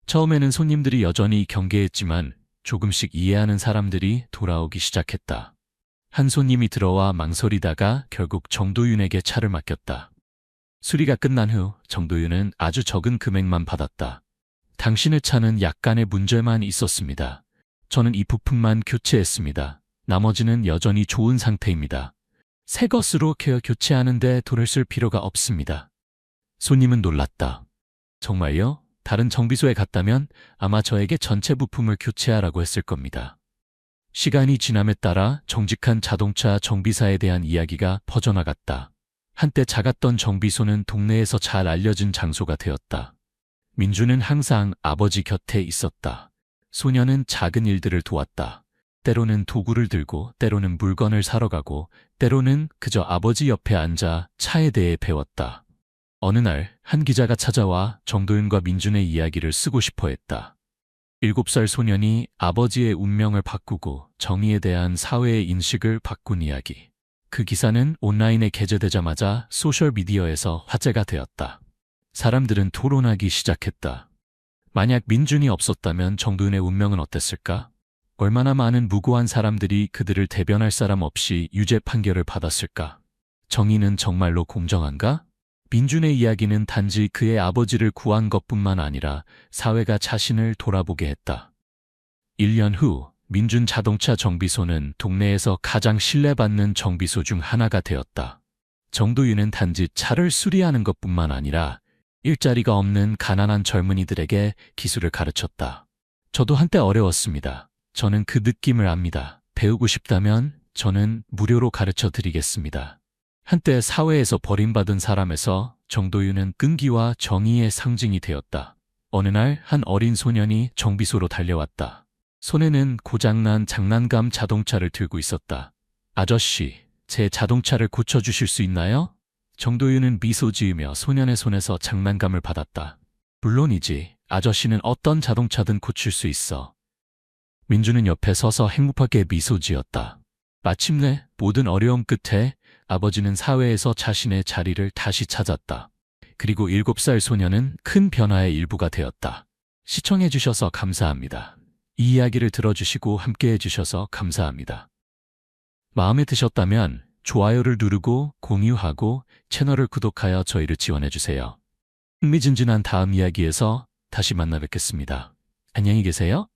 처음에는 손님들이 여전히 경계했지만 조금씩 이해하는 사람들이 돌아오기 시작했다. 한 손님이 들어와 망설이다가 결국 정도윤에게 차를 맡겼다. 수리가 끝난 후 정도윤은 아주 적은 금액만 받았다. 당신의 차는 약간의 문제만 있었습니다. 저는 이 부품만 교체했습니다. 나머지는 여전히 좋은 상태입니다. 새 것으로 교체하는데 돈을 쓸 필요가 없습니다. 손님은 놀랐다. 정말요? 다른 정비소에 갔다면 아마 저에게 전체 부품을 교체하라고 했을 겁니다. 시간이 지남에 따라 정직한 자동차 정비사에 대한 이야기가 퍼져나갔다. 한때 작았던 정비소는 동네에서 잘 알려진 장소가 되었다. 민주는 항상 아버지 곁에 있었다. 소녀는 작은 일들을 도왔다. 때로는 도구를 들고, 때로는 물건을 사러 가고, 때로는 그저 아버지 옆에 앉아 차에 대해 배웠다. 어느 날 한 기자가 찾아와 정도윤과 민준의 이야기를 쓰고 싶어 했다. 7살 소년이 아버지의 운명을 바꾸고 정의에 대한 사회의 인식을 바꾼 이야기. 그 기사는 온라인에 게재되자마자 소셜미디어에서 화제가 되었다. 사람들은 토론하기 시작했다. 만약 민준이 없었다면 정도윤의 운명은 어땠을까? 얼마나 많은 무고한 사람들이 그들을 대변할 사람 없이 유죄 판결을 받았을까? 정의는 정말로 공정한가? 민준의 이야기는 단지 그의 아버지를 구한 것뿐만 아니라 사회가 자신을 돌아보게 했다. 1년 후 민준 자동차 정비소는 동네에서 가장 신뢰받는 정비소 중 하나가 되었다. 정도윤은 단지 차를 수리하는 것뿐만 아니라 일자리가 없는 가난한 젊은이들에게 기술을 가르쳤다. 저도 한때 어려웠습니다. 저는 그 느낌을 압니다. 배우고 싶다면 저는 무료로 가르쳐 드리겠습니다. 한때 사회에서 버림받은 사람에서 정도윤은 끈기와 정의의 상징이 되었다. 어느 날 한 어린 소년이 정비소로 달려왔다. 손에는 고장난 장난감 자동차를 들고 있었다. 아저씨, 제 자동차를 고쳐주실 수 있나요? 정도윤은 미소 지으며 소년의 손에서 장난감을 받았다. 물론이지. 아저씨는 어떤 자동차든 고칠 수 있어. 민주는 옆에 서서 행복하게 미소 지었다. 마침내 모든 어려움 끝에 아버지는 사회에서 자신의 자리를 다시 찾았다. 그리고 7살 소년은 큰 변화의 일부가 되었다. 시청해주셔서 감사합니다. 이 이야기를 들어주시고 함께해주셔서 감사합니다. 마음에 드셨다면 좋아요를 누르고 공유하고 채널을 구독하여 저희를 지원해주세요. 흥미진진한 다음 이야기에서 다시 만나 뵙겠습니다. 안녕히 계세요.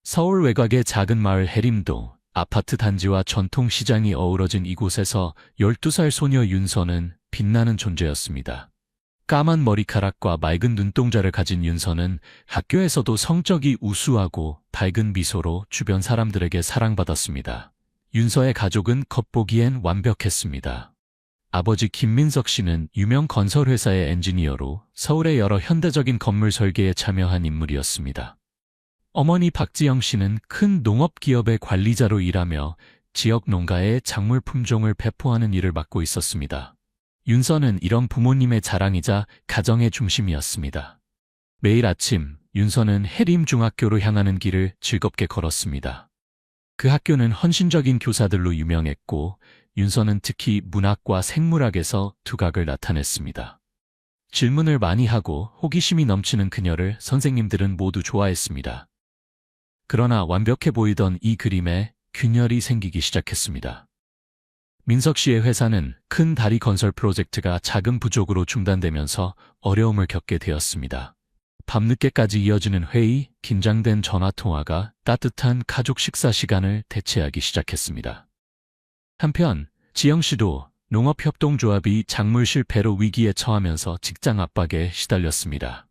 서울 외곽의 작은 마을 해림동, 아파트 단지와 전통시장이 어우러진 이곳에서 12살 소녀 윤서는 빛나는 존재였습니다. 까만 머리카락과 맑은 눈동자를 가진 윤서는 학교에서도 성적이 우수하고 밝은 미소로 주변 사람들에게 사랑받았습니다. 윤서의 가족은 겉보기엔 완벽했습니다. 아버지 김민석 씨는 유명 건설회사의 엔지니어로 서울의 여러 현대적인 건물 설계에 참여한 인물이었습니다. 어머니 박지영 씨는 큰 농업기업의 관리자로 일하며 지역 농가에 작물 품종을 배포하는 일을 맡고 있었습니다. 윤서는 이런 부모님의 자랑이자 가정의 중심이었습니다. 매일 아침 윤서는 해림중학교로 향하는 길을 즐겁게 걸었습니다. 그 학교는 헌신적인 교사들로 유명했고 윤서는 특히 문학과 생물학에서 두각을 나타냈습니다. 질문을 많이 하고 호기심이 넘치는 그녀를 선생님들은 모두 좋아했습니다. 그러나 완벽해 보이던 이 그림에 균열이 생기기 시작했습니다. 민석 씨의 회사는 큰 다리 건설 프로젝트가 자금 부족으로 중단되면서 어려움을 겪게 되었습니다. 밤늦게까지 이어지는 회의, 긴장된 전화통화가 따뜻한 가족 식사 시간을 대체하기 시작했습니다. 한편 지영 씨도 농업협동조합이 작물 실패로 위기에 처하면서 직장 압박에 시달렸습니다.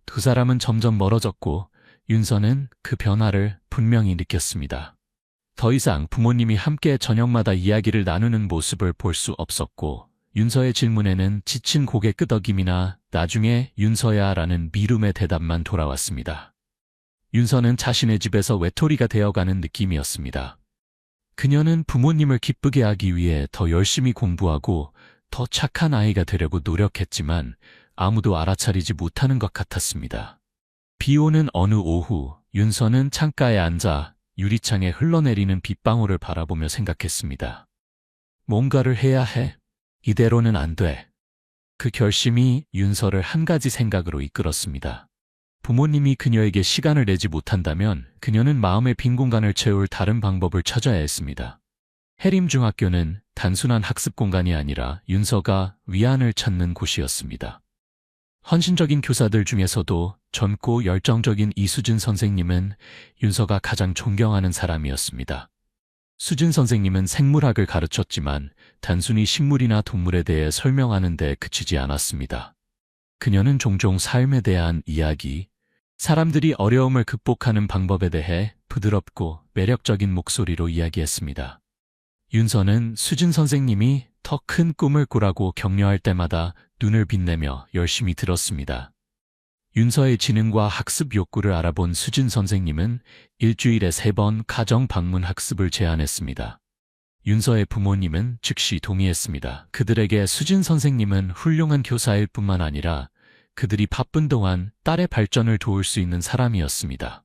두 사람은 점점 멀어졌고 윤서는 그 변화를 분명히 느꼈습니다. 더 이상 부모님이 함께 저녁마다 이야기를 나누는 모습을 볼 수 없었고 윤서의 질문에는 지친 고개 끄덕임이나 나중에 윤서야 라는 미움의 대답만 돌아왔습니다. 윤서는 자신의 집에서 외톨이가 되어가는 느낌이었습니다. 그녀는 부모님을 기쁘게 하기 위해 더 열심히 공부하고 더 착한 아이가 되려고 노력했지만 아무도 알아차리지 못하는 것 같았습니다. 비 오는 어느 오후 윤서는 창가에 앉아 유리창에 흘러내리는 빗방울을 바라보며 생각했습니다. 뭔가를 해야 해. 이대로는 안 돼. 그 결심이 윤서를 한 가지 생각으로 이끌었습니다. 부모님이 그녀에게 시간을 내지 못한다면 그녀는 마음의 빈 공간을 채울 다른 방법을 찾아야 했습니다. 해림중학교는 단순한 학습 공간이 아니라 윤서가 위안을 찾는 곳이었습니다. 헌신적인 교사들 중에서도 젊고 열정적인 이수진 선생님은 윤서가 가장 존경하는 사람이었습니다. 수진 선생님은 생물학을 가르쳤지만 단순히 식물이나 동물에 대해 설명하는 데 그치지 않았습니다. 그녀는 종종 삶에 대한 이야기, 사람들이 어려움을 극복하는 방법에 대해 부드럽고 매력적인 목소리로 이야기했습니다. 윤서는 수진 선생님이 더 큰 꿈을 꾸라고 격려할 때마다 눈을 빛내며 열심히 들었습니다. 윤서의 지능과 학습 욕구를 알아본 수진 선생님은 일주일에 3번 가정 방문 학습을 제안했습니다. 윤서의 부모님은 즉시 동의했습니다. 그들에게 수진 선생님은 훌륭한 교사일 뿐만 아니라 그들이 바쁜 동안 딸의 발전을 도울 수 있는 사람이었습니다.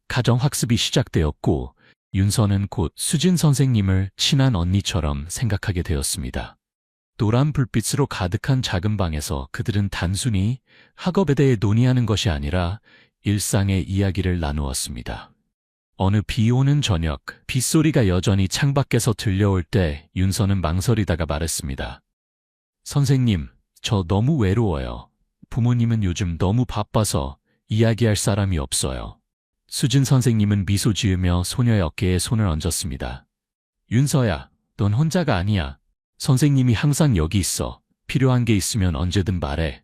가정학습이 시작되었고 윤서는 곧 수진 선생님을 친한 언니처럼 생각하게 되었습니다. 노란 불빛으로 가득한 작은 방에서 그들은 단순히 학업에 대해 논의하는 것이 아니라 일상의 이야기를 나누었습니다. 어느 비 오는 저녁, 빗소리가 여전히 창밖에서 들려올 때 윤서는 망설이다가 말했습니다. 선생님, 저 너무 외로워요. 부모님은 요즘 너무 바빠서 이야기할 사람이 없어요. 수진 선생님은 미소 지으며 소녀의 어깨에 손을 얹었습니다. 윤서야, 넌 혼자가 아니야. 선생님이 항상 여기 있어. 필요한 게 있으면 언제든 말해.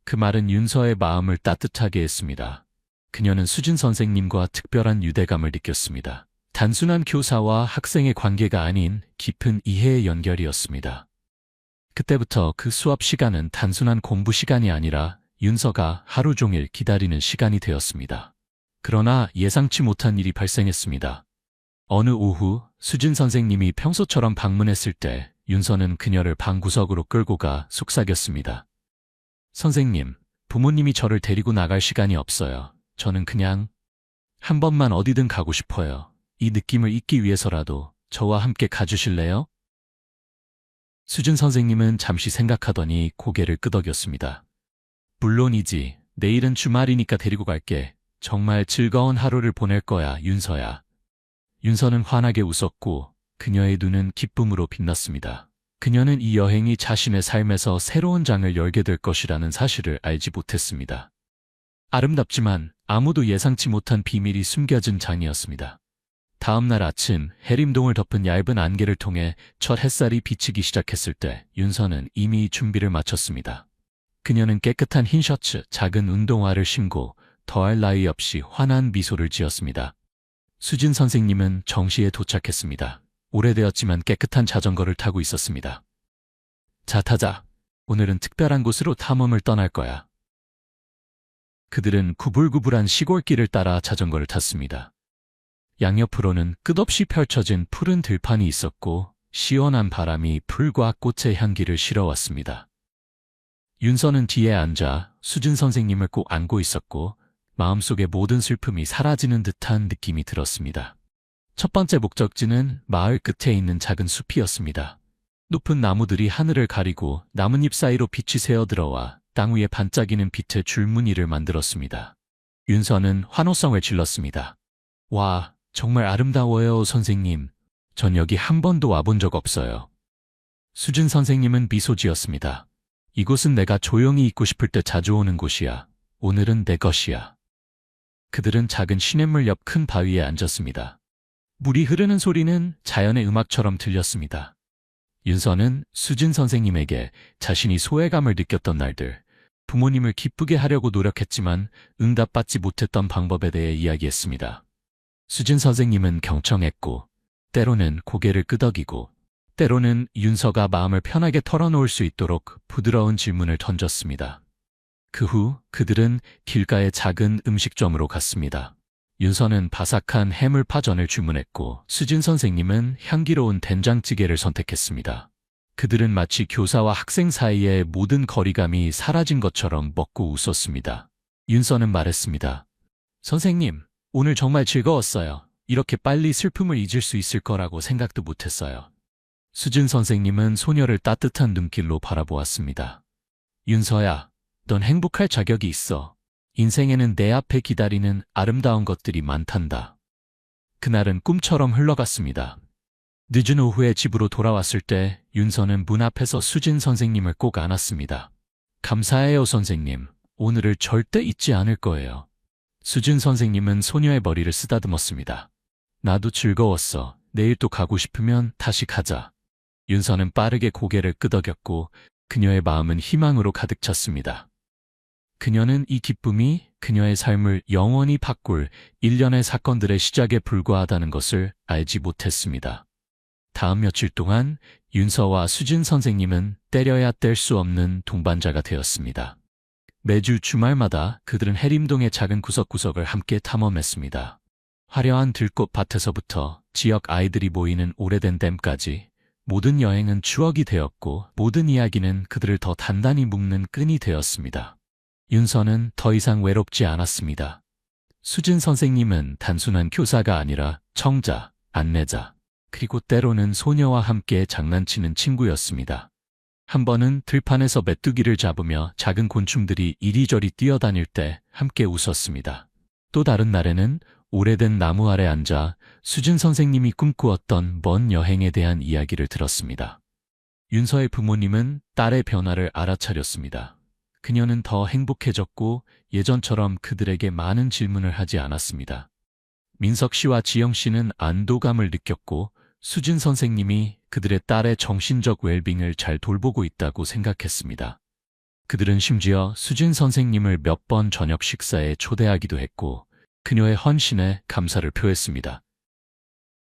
그 말은 윤서의 마음을 따뜻하게 했습니다. 그녀는 수진 선생님과 특별한 유대감을 느꼈습니다. 단순한 교사와 학생의 관계가 아닌 깊은 이해의 연결이었습니다. 그때부터 그 수업 시간은 단순한 공부 시간이 아니라 윤서가 하루 종일 기다리는 시간이 되었습니다. 그러나 예상치 못한 일이 발생했습니다. 어느 오후 수진 선생님이 평소처럼 방문했을 때 윤서는 그녀를 방구석으로 끌고 가 속삭였습니다. 선생님, 부모님이 저를 데리고 나갈 시간이 없어요. 저는 그냥 한 번만 어디든 가고 싶어요. 이 느낌을 잊기 위해서라도 저와 함께 가주실래요? 수진 선생님은 잠시 생각하더니 고개를 끄덕였습니다. 물론이지. 내일은 주말이니까 데리고 갈게. 정말 즐거운 하루를 보낼 거야, 윤서야. 윤서는 환하게 웃었고 그녀의 눈은 기쁨으로 빛났습니다. 그녀는 이 여행이 자신의 삶에서 새로운 장을 열게 될 것이라는 사실을 알지 못했습니다. 아름답지만 아무도 예상치 못한 비밀이 숨겨진 장이었습니다. 다음 날 아침 해림동을 덮은 얇은 안개를 통해 첫 햇살이 비치기 시작했을 때 윤서는 이미 준비를 마쳤습니다. 그녀는 깨끗한 흰 셔츠, 작은 운동화를 신고 더할 나위 없이 환한 미소를 지었습니다. 수진 선생님은 정시에 도착했습니다. 오래되었지만 깨끗한 자전거를 타고 있었습니다. 자, 타자. 오늘은 특별한 곳으로 탐험을 떠날 거야. 그들은 구불구불한 시골길을 따라 자전거를 탔습니다. 양옆으로는 끝없이 펼쳐진 푸른 들판이 있었고 시원한 바람이 풀과 꽃의 향기를 실어왔습니다. 윤서는 뒤에 앉아 수진 선생님을 꼭 안고 있었고 마음속의 모든 슬픔이 사라지는 듯한 느낌이 들었습니다. 첫 번째 목적지는 마을 끝에 있는 작은 숲이었습니다. 높은 나무들이 하늘을 가리고 나뭇잎 사이로 빛이 새어들어와 땅 위에 반짝이는 빛의 줄무늬를 만들었습니다. 윤서는 환호성을 질렀습니다. 와, 정말 아름다워요, 선생님. 전 여기 한 번도 와본 적 없어요. 수진 선생님은 미소 지었습니다. 이곳은 내가 조용히 있고 싶을 때 자주 오는 곳이야. 오늘은 내 것이야. 그들은 작은 시냇물 옆 큰 바위에 앉았습니다. 물이 흐르는 소리는 자연의 음악처럼 들렸습니다. 윤서는 수진 선생님에게 자신이 소외감을 느꼈던 날들, 부모님을 기쁘게 하려고 노력했지만 응답받지 못했던 방법에 대해 이야기했습니다. 수진 선생님은 경청했고, 때로는 고개를 끄덕이고, 때로는 윤서가 마음을 편하게 털어놓을 수 있도록 부드러운 질문을 던졌습니다. 그 후 그들은 길가의 작은 음식점으로 갔습니다. 윤서는 바삭한 해물파전을 주문했고 수진 선생님은 향기로운 된장찌개를 선택했습니다. 그들은 마치 교사와 학생 사이의 모든 거리감이 사라진 것처럼 먹고 웃었습니다. 윤서는 말했습니다. 선생님, 오늘 정말 즐거웠어요. 이렇게 빨리 슬픔을 잊을 수 있을 거라고 생각도 못했어요. 수진 선생님은 소녀를 따뜻한 눈길로 바라보았습니다. 윤서야, 넌 행복할 자격이 있어. 인생에는 내 앞에 기다리는 아름다운 것들이 많단다. 그날은 꿈처럼 흘러갔습니다. 늦은 오후에 집으로 돌아왔을 때 윤서는 문 앞에서 수진 선생님을 꼭 안았습니다. 감사해요, 선생님. 오늘을 절대 잊지 않을 거예요. 수진 선생님은 소녀의 머리를 쓰다듬었습니다. 나도 즐거웠어. 내일 또 가고 싶으면 다시 가자. 윤서는 빠르게 고개를 끄덕였고 그녀의 마음은 희망으로 가득 찼습니다. 그녀는 이 기쁨이 그녀의 삶을 영원히 바꿀 일련의 사건들의 시작에 불과하다는 것을 알지 못했습니다. 다음 며칠 동안 윤서와 수진 선생님은 때려야 뗄 수 없는 동반자가 되었습니다. 매주 주말마다 그들은 해림동의 작은 구석구석을 함께 탐험했습니다. 화려한 들꽃밭에서부터 지역 아이들이 모이는 오래된 댐까지 모든 여행은 추억이 되었고 모든 이야기는 그들을 더 단단히 묶는 끈이 되었습니다. 윤서는 더 이상 외롭지 않았습니다. 수진 선생님은 단순한 교사가 아니라 청자, 안내자, 그리고 때로는 소녀와 함께 장난치는 친구였습니다. 한 번은 들판에서 메뚜기를 잡으며 작은 곤충들이 이리저리 뛰어다닐 때 함께 웃었습니다. 또 다른 날에는 오래된 나무 아래 앉아 수진 선생님이 꿈꾸었던 먼 여행에 대한 이야기를 들었습니다. 윤서의 부모님은 딸의 변화를 알아차렸습니다. 그녀는 더 행복해졌고 예전처럼 그들에게 많은 질문을 하지 않았습니다. 민석 씨와 지영 씨는 안도감을 느꼈고 수진 선생님이 그들의 딸의 정신적 웰빙을 잘 돌보고 있다고 생각했습니다. 그들은 심지어 수진 선생님을 몇 번 저녁 식사에 초대하기도 했고 그녀의 헌신에 감사를 표했습니다.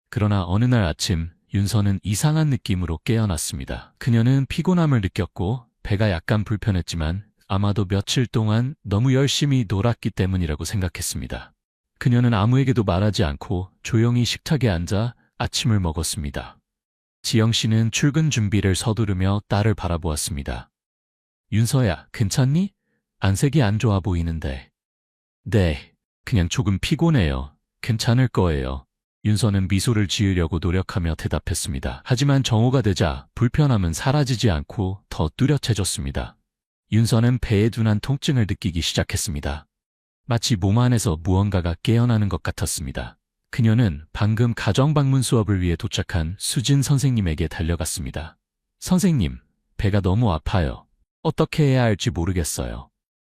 그러나 어느 날 아침 윤서는 이상한 느낌으로 깨어났습니다. 그녀는 피곤함을 느꼈고 배가 약간 불편했지만 아마도 며칠 동안 너무 열심히 놀았기 때문이라고 생각했습니다. 그녀는 아무에게도 말하지 않고 조용히 식탁에 앉아 아침을 먹었습니다. 지영 씨는 출근 준비를 서두르며 딸을 바라보았습니다. 윤서야, 괜찮니? 안색이 안 좋아 보이는데. 네, 그냥 조금 피곤해요. 괜찮을 거예요. 윤서는 미소를 지으려고 노력하며 대답했습니다. 하지만 정오가 되자 불편함은 사라지지 않고 더 뚜렷해졌습니다. 윤서는 배에 둔한 통증을 느끼기 시작했습니다. 마치 몸 안에서 무언가가 깨어나는 것 같았습니다. 그녀는 방금 가정방문 수업을 위해 도착한 수진 선생님에게 달려갔습니다. 선생님, 배가 너무 아파요. 어떻게 해야 할지 모르겠어요.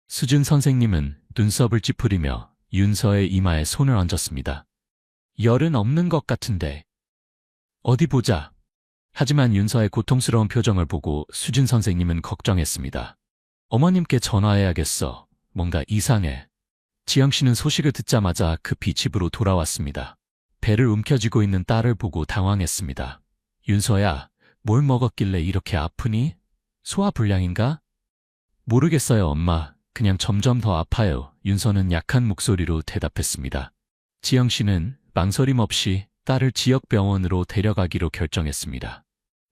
수진 선생님은 눈썹을 찌푸리며 윤서의 이마에 손을 얹었습니다. 열은 없는 것 같은데. 어디 보자. 하지만 윤서의 고통스러운 표정을 보고 수진 선생님은 걱정했습니다. 어머님께 전화해야겠어. 뭔가 이상해. 지영 씨는 소식을 듣자마자 급히 집으로 돌아왔습니다. 배를 움켜쥐고 있는 딸을 보고 당황했습니다. 윤서야, 뭘 먹었길래 이렇게 아프니? 소화불량인가? 모르겠어요, 엄마. 그냥 점점 더 아파요. 윤서는 약한 목소리로 대답했습니다. 지영 씨는 망설임 없이 딸을 지역병원으로 데려가기로 결정했습니다.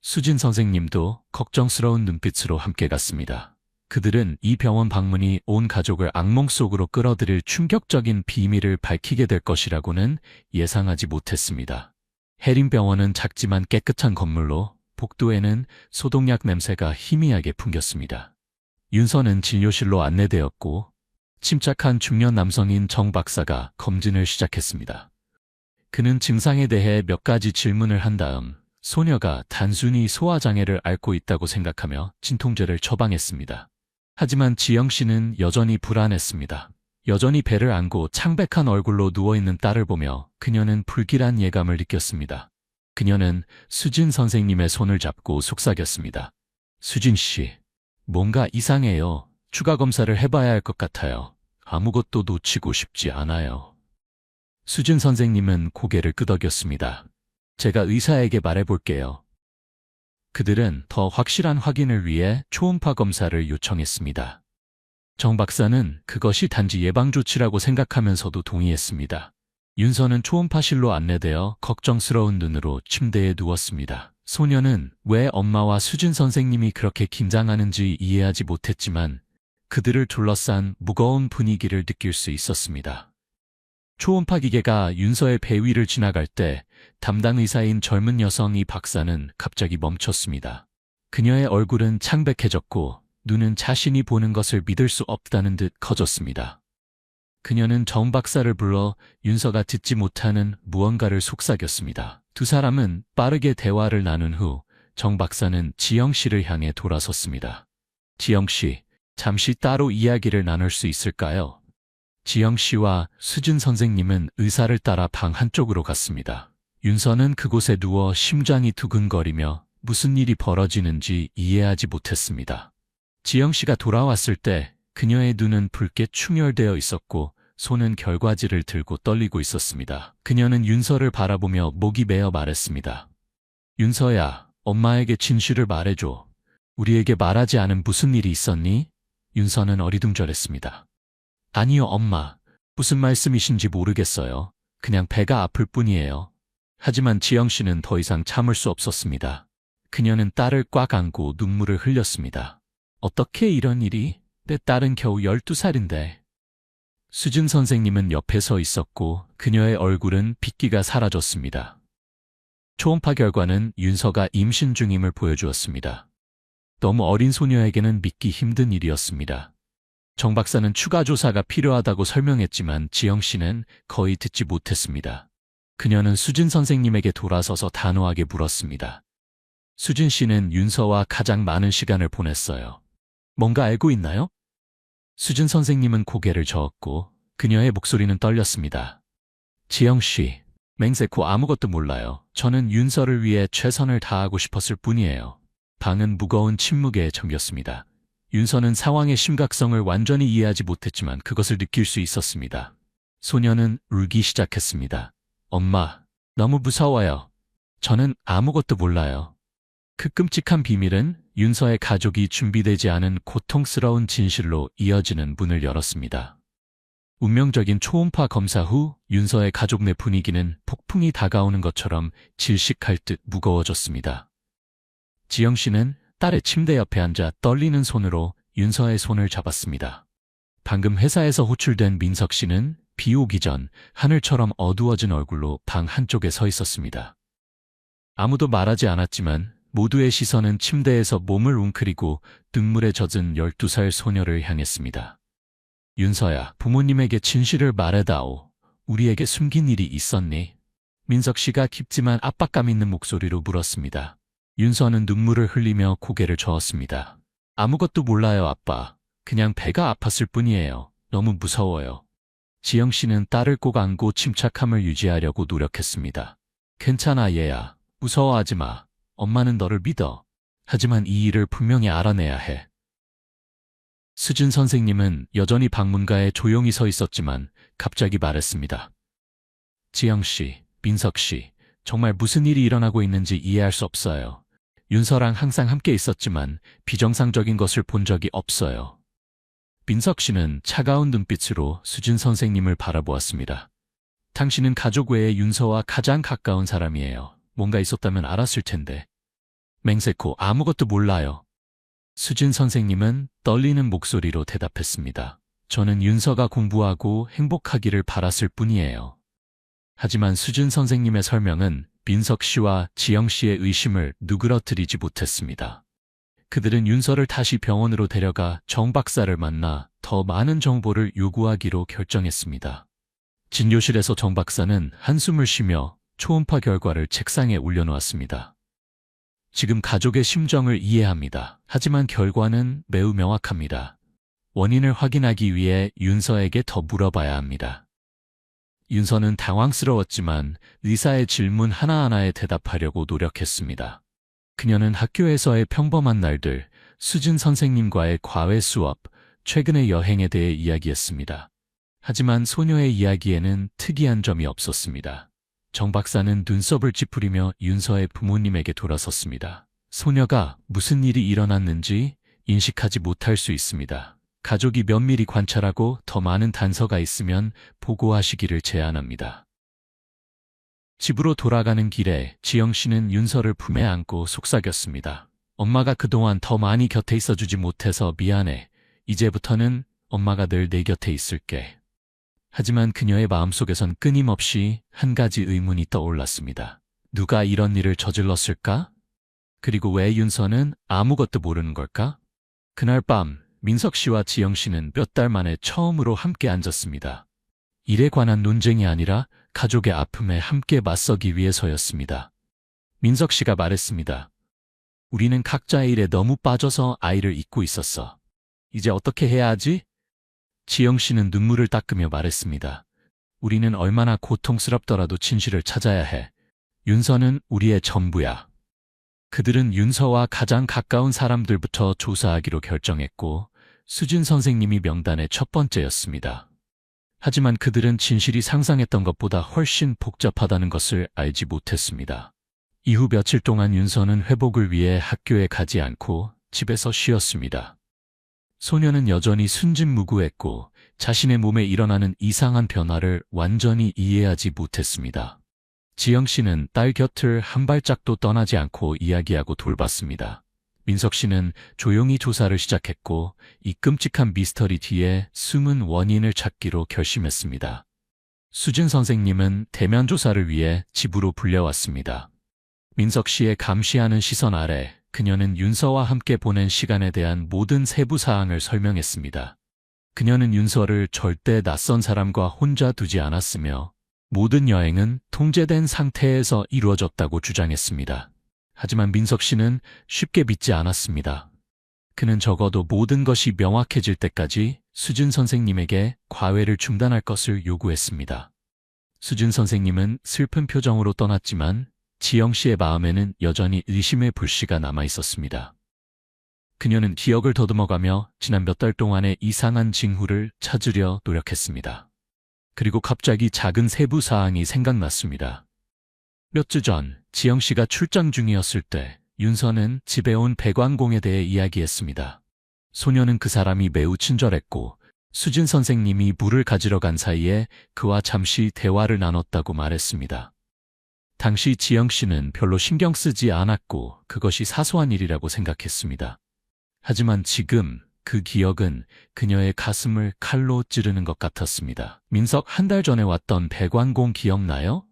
수진 선생님도 걱정스러운 눈빛으로 함께 갔습니다. 그들은 이 병원 방문이 온 가족을 악몽 속으로 끌어들일 충격적인 비밀을 밝히게 될 것이라고는 예상하지 못했습니다. 해림병원은 작지만 깨끗한 건물로 복도에는 소독약 냄새가 희미하게 풍겼습니다. 윤서는 진료실로 안내되었고 침착한 중년 남성인 정 박사가 검진을 시작했습니다. 그는 증상에 대해 몇 가지 질문을 한 다음 소녀가 단순히 소화장애를 앓고 있다고 생각하며 진통제를 처방했습니다. 하지만 지영 씨는 여전히 불안했습니다. 여전히 배를 안고 창백한 얼굴로 누워있는 딸을 보며 그녀는 불길한 예감을 느꼈습니다. 그녀는 수진 선생님의 손을 잡고 속삭였습니다. 수진 씨, 뭔가 이상해요. 추가 검사를 해봐야 할 것 같아요. 아무것도 놓치고 싶지 않아요. 수진 선생님은 고개를 끄덕였습니다. 제가 의사에게 말해볼게요. 그들은 더 확실한 확인을 위해 초음파 검사를 요청했습니다. 정 박사는 그것이 단지 예방조치라고 생각하면서도 동의했습니다. 윤서는 초음파실로 안내되어 걱정스러운 눈으로 침대에 누웠습니다. 소녀는 왜 엄마와 수진 선생님이 그렇게 긴장하는지 이해하지 못했지만 그들을 둘러싼 무거운 분위기를 느낄 수 있었습니다. 초음파 기계가 윤서의 배 위를 지나갈 때 담당 의사인 젊은 여성 이 박사는 갑자기 멈췄습니다. 그녀의 얼굴은 창백해졌고 눈은 자신이 보는 것을 믿을 수 없다는 듯 커졌습니다. 그녀는 정 박사를 불러 윤서가 듣지 못하는 무언가를 속삭였습니다. 두 사람은 빠르게 대화를 나눈 후 정 박사는 지영 씨를 향해 돌아섰습니다. 지영 씨, 잠시 따로 이야기를 나눌 수 있을까요? 지영 씨와 수진 선생님은 의사를 따라 방 한쪽으로 갔습니다. 윤서는 그곳에 누워 심장이 두근거리며 무슨 일이 벌어지는지 이해하지 못했습니다. 지영 씨가 돌아왔을 때 그녀의 눈은 붉게 충혈되어 있었고 손은 결과지를 들고 떨리고 있었습니다. 그녀는 윤서를 바라보며 목이 메어 말했습니다. 윤서야, 엄마에게 진실을 말해줘. 우리에게 말하지 않은 무슨 일이 있었니? 윤서는 어리둥절했습니다. 아니요, 엄마. 무슨 말씀이신지 모르겠어요. 그냥 배가 아플 뿐이에요. 하지만 지영 씨는 더 이상 참을 수 없었습니다. 그녀는 딸을 꽉 안고 눈물을 흘렸습니다. 어떻게 이런 일이? 내 딸은 겨우 12살인데. 수진 선생님은 옆에 서 있었고 그녀의 얼굴은 빗기가 사라졌습니다. 초음파 결과는 윤서가 임신 중임을 보여주었습니다. 너무 어린 소녀에게는 믿기 힘든 일이었습니다. 정 박사는 추가 조사가 필요하다고 설명했지만 지영 씨는 거의 듣지 못했습니다. 그녀는 수진 선생님에게 돌아서서 단호하게 물었습니다. 수진 씨는 윤서와 가장 많은 시간을 보냈어요. 뭔가 알고 있나요? 수진 선생님은 고개를 저었고 그녀의 목소리는 떨렸습니다. 지영 씨, 맹세코 아무것도 몰라요. 저는 윤서를 위해 최선을 다하고 싶었을 뿐이에요. 방은 무거운 침묵에 잠겼습니다. 윤서는 상황의 심각성을 완전히 이해하지 못했지만 그것을 느낄 수 있었습니다. 소녀는 울기 시작했습니다. 엄마, 너무 무서워요. 저는 아무것도 몰라요. 그 끔찍한 비밀은 윤서의 가족이 준비되지 않은 고통스러운 진실로 이어지는 문을 열었습니다. 운명적인 초음파 검사 후 윤서의 가족 내 분위기는 폭풍이 다가오는 것처럼 질식할 듯 무거워졌습니다. 지영 씨는 딸의 침대 옆에 앉아 떨리는 손으로 윤서의 손을 잡았습니다. 방금 회사에서 호출된 민석 씨는 비 오기 전 하늘처럼 어두워진 얼굴로 방 한쪽에 서 있었습니다. 아무도 말하지 않았지만 모두의 시선은 침대에서 몸을 웅크리고 눈물에 젖은 12살 소녀를 향했습니다. 윤서야, 부모님에게 진실을 말해다오. 우리에게 숨긴 일이 있었니? 민석 씨가 깊지만 압박감 있는 목소리로 물었습니다. 윤서는 눈물을 흘리며 고개를 저었습니다. 아무것도 몰라요, 아빠. 그냥 배가 아팠을 뿐이에요. 너무 무서워요. 지영 씨는 딸을 꼭 안고 침착함을 유지하려고 노력했습니다. 괜찮아, 얘야. 무서워하지 마. 엄마는 너를 믿어. 하지만 이 일을 분명히 알아내야 해. 수진 선생님은 여전히 방문가에 조용히 서 있었지만 갑자기 말했습니다. 지영 씨, 민석 씨, 정말 무슨 일이 일어나고 있는지 이해할 수 없어요. 윤서랑 항상 함께 있었지만 비정상적인 것을 본 적이 없어요. 민석 씨는 차가운 눈빛으로 수진 선생님을 바라보았습니다. 당신은 가족 외에 윤서와 가장 가까운 사람이에요. 뭔가 있었다면 알았을 텐데. 맹세코 아무것도 몰라요. 수진 선생님은 떨리는 목소리로 대답했습니다. 저는 윤서가 공부하고 행복하기를 바랐을 뿐이에요. 하지만 수진 선생님의 설명은 민석 씨와 지영 씨의 의심을 누그러뜨리지 못했습니다. 그들은 윤서를 다시 병원으로 데려가 정 박사를 만나 더 많은 정보를 요구하기로 결정했습니다. 진료실에서 정 박사는 한숨을 쉬며 초음파 결과를 책상에 올려놓았습니다. 지금 가족의 심정을 이해합니다. 하지만 결과는 매우 명확합니다. 원인을 확인하기 위해 윤서에게 더 물어봐야 합니다. 윤서는 당황스러웠지만 의사의 질문 하나하나에 대답하려고 노력했습니다. 그녀는 학교에서의 평범한 날들, 수진 선생님과의 과외 수업, 최근의 여행에 대해 이야기했습니다. 하지만 소녀의 이야기에는 특이한 점이 없었습니다. 정 박사는 눈썹을 찌푸리며 윤서의 부모님에게 돌아섰습니다. 소녀가 무슨 일이 일어났는지 인식하지 못할 수 있습니다. 가족이 면밀히 관찰하고 더 많은 단서가 있으면 보고하시기를 제안합니다. 집으로 돌아가는 길에 지영 씨는 윤서를 품에 안고 속삭였습니다. 엄마가 그동안 더 많이 곁에 있어주지 못해서 미안해. 이제부터는 엄마가 늘 내 곁에 있을게. 하지만 그녀의 마음속에선 끊임없이 한 가지 의문이 떠올랐습니다. 누가 이런 일을 저질렀을까? 그리고 왜 윤서는 아무것도 모르는 걸까? 그날 밤 민석 씨와 지영 씨는 몇 달 만에 처음으로 함께 앉았습니다. 일에 관한 논쟁이 아니라 가족의 아픔에 함께 맞서기 위해서였습니다. 민석 씨가 말했습니다. 우리는 각자의 일에 너무 빠져서 아이를 잊고 있었어. 이제 어떻게 해야 하지? 지영 씨는 눈물을 닦으며 말했습니다. 우리는 얼마나 고통스럽더라도 진실을 찾아야 해. 윤서는 우리의 전부야. 그들은 윤서와 가장 가까운 사람들부터 조사하기로 결정했고 수진 선생님이 명단의 첫 번째였습니다. 하지만 그들은 진실이 상상했던 것보다 훨씬 복잡하다는 것을 알지 못했습니다. 이후 며칠 동안 윤서는 회복을 위해 학교에 가지 않고 집에서 쉬었습니다. 소녀는 여전히 순진무구했고 자신의 몸에 일어나는 이상한 변화를 완전히 이해하지 못했습니다. 지영 씨는 딸 곁을 한 발짝도 떠나지 않고 이야기하고 돌봤습니다. 민석 씨는 조용히 조사를 시작했고 이 끔찍한 미스터리 뒤에 숨은 원인을 찾기로 결심했습니다. 수진 선생님은 대면 조사를 위해 집으로 불려왔습니다. 민석 씨의 감시하는 시선 아래 그녀는 윤서와 함께 보낸 시간에 대한 모든 세부 사항을 설명했습니다. 그녀는 윤서를 절대 낯선 사람과 혼자 두지 않았으며 모든 여행은 통제된 상태에서 이루어졌다고 주장했습니다. 하지만 민석 씨는 쉽게 믿지 않았습니다. 그는 적어도 모든 것이 명확해질 때까지 수진 선생님에게 과외를 중단할 것을 요구했습니다. 수진 선생님은 슬픈 표정으로 떠났지만 지영 씨의 마음에는 여전히 의심의 불씨가 남아 있었습니다. 그녀는 기억을 더듬어가며 지난 몇 달 동안의 이상한 징후를 찾으려 노력했습니다. 그리고 갑자기 작은 세부 사항이 생각났습니다. 몇 주 전 지영 씨가 출장 중이었을 때 윤서는 집에 온 백완공에 대해 이야기했습니다. 소녀는 그 사람이 매우 친절했고 수진 선생님이 물을 가지러 간 사이에 그와 잠시 대화를 나눴다고 말했습니다. 당시 지영 씨는 별로 신경 쓰지 않았고 그것이 사소한 일이라고 생각했습니다. 하지만 지금 그 기억은 그녀의 가슴을 칼로 찌르는 것 같았습니다. 민석, 한 달 전에 왔던 백완공 기억나요?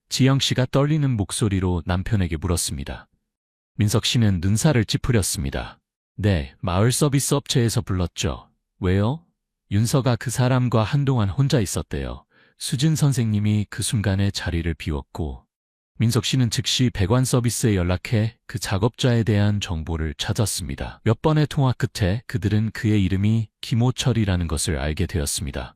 지영 씨가 떨리는 목소리로 남편에게 물었습니다. 민석 씨는 눈살을 찌푸렸습니다. 네, 마을 서비스 업체에서 불렀죠. 왜요? 윤서가 그 사람과 한동안 혼자 있었대요. 수진 선생님이 그 순간에 자리를 비웠고 민석 씨는 즉시 백완 서비스에 연락해 그 작업자에 대한 정보를 찾았습니다. 몇 번의 통화 끝에 그들은 그의 이름이 김호철이라는 것을 알게 되었습니다.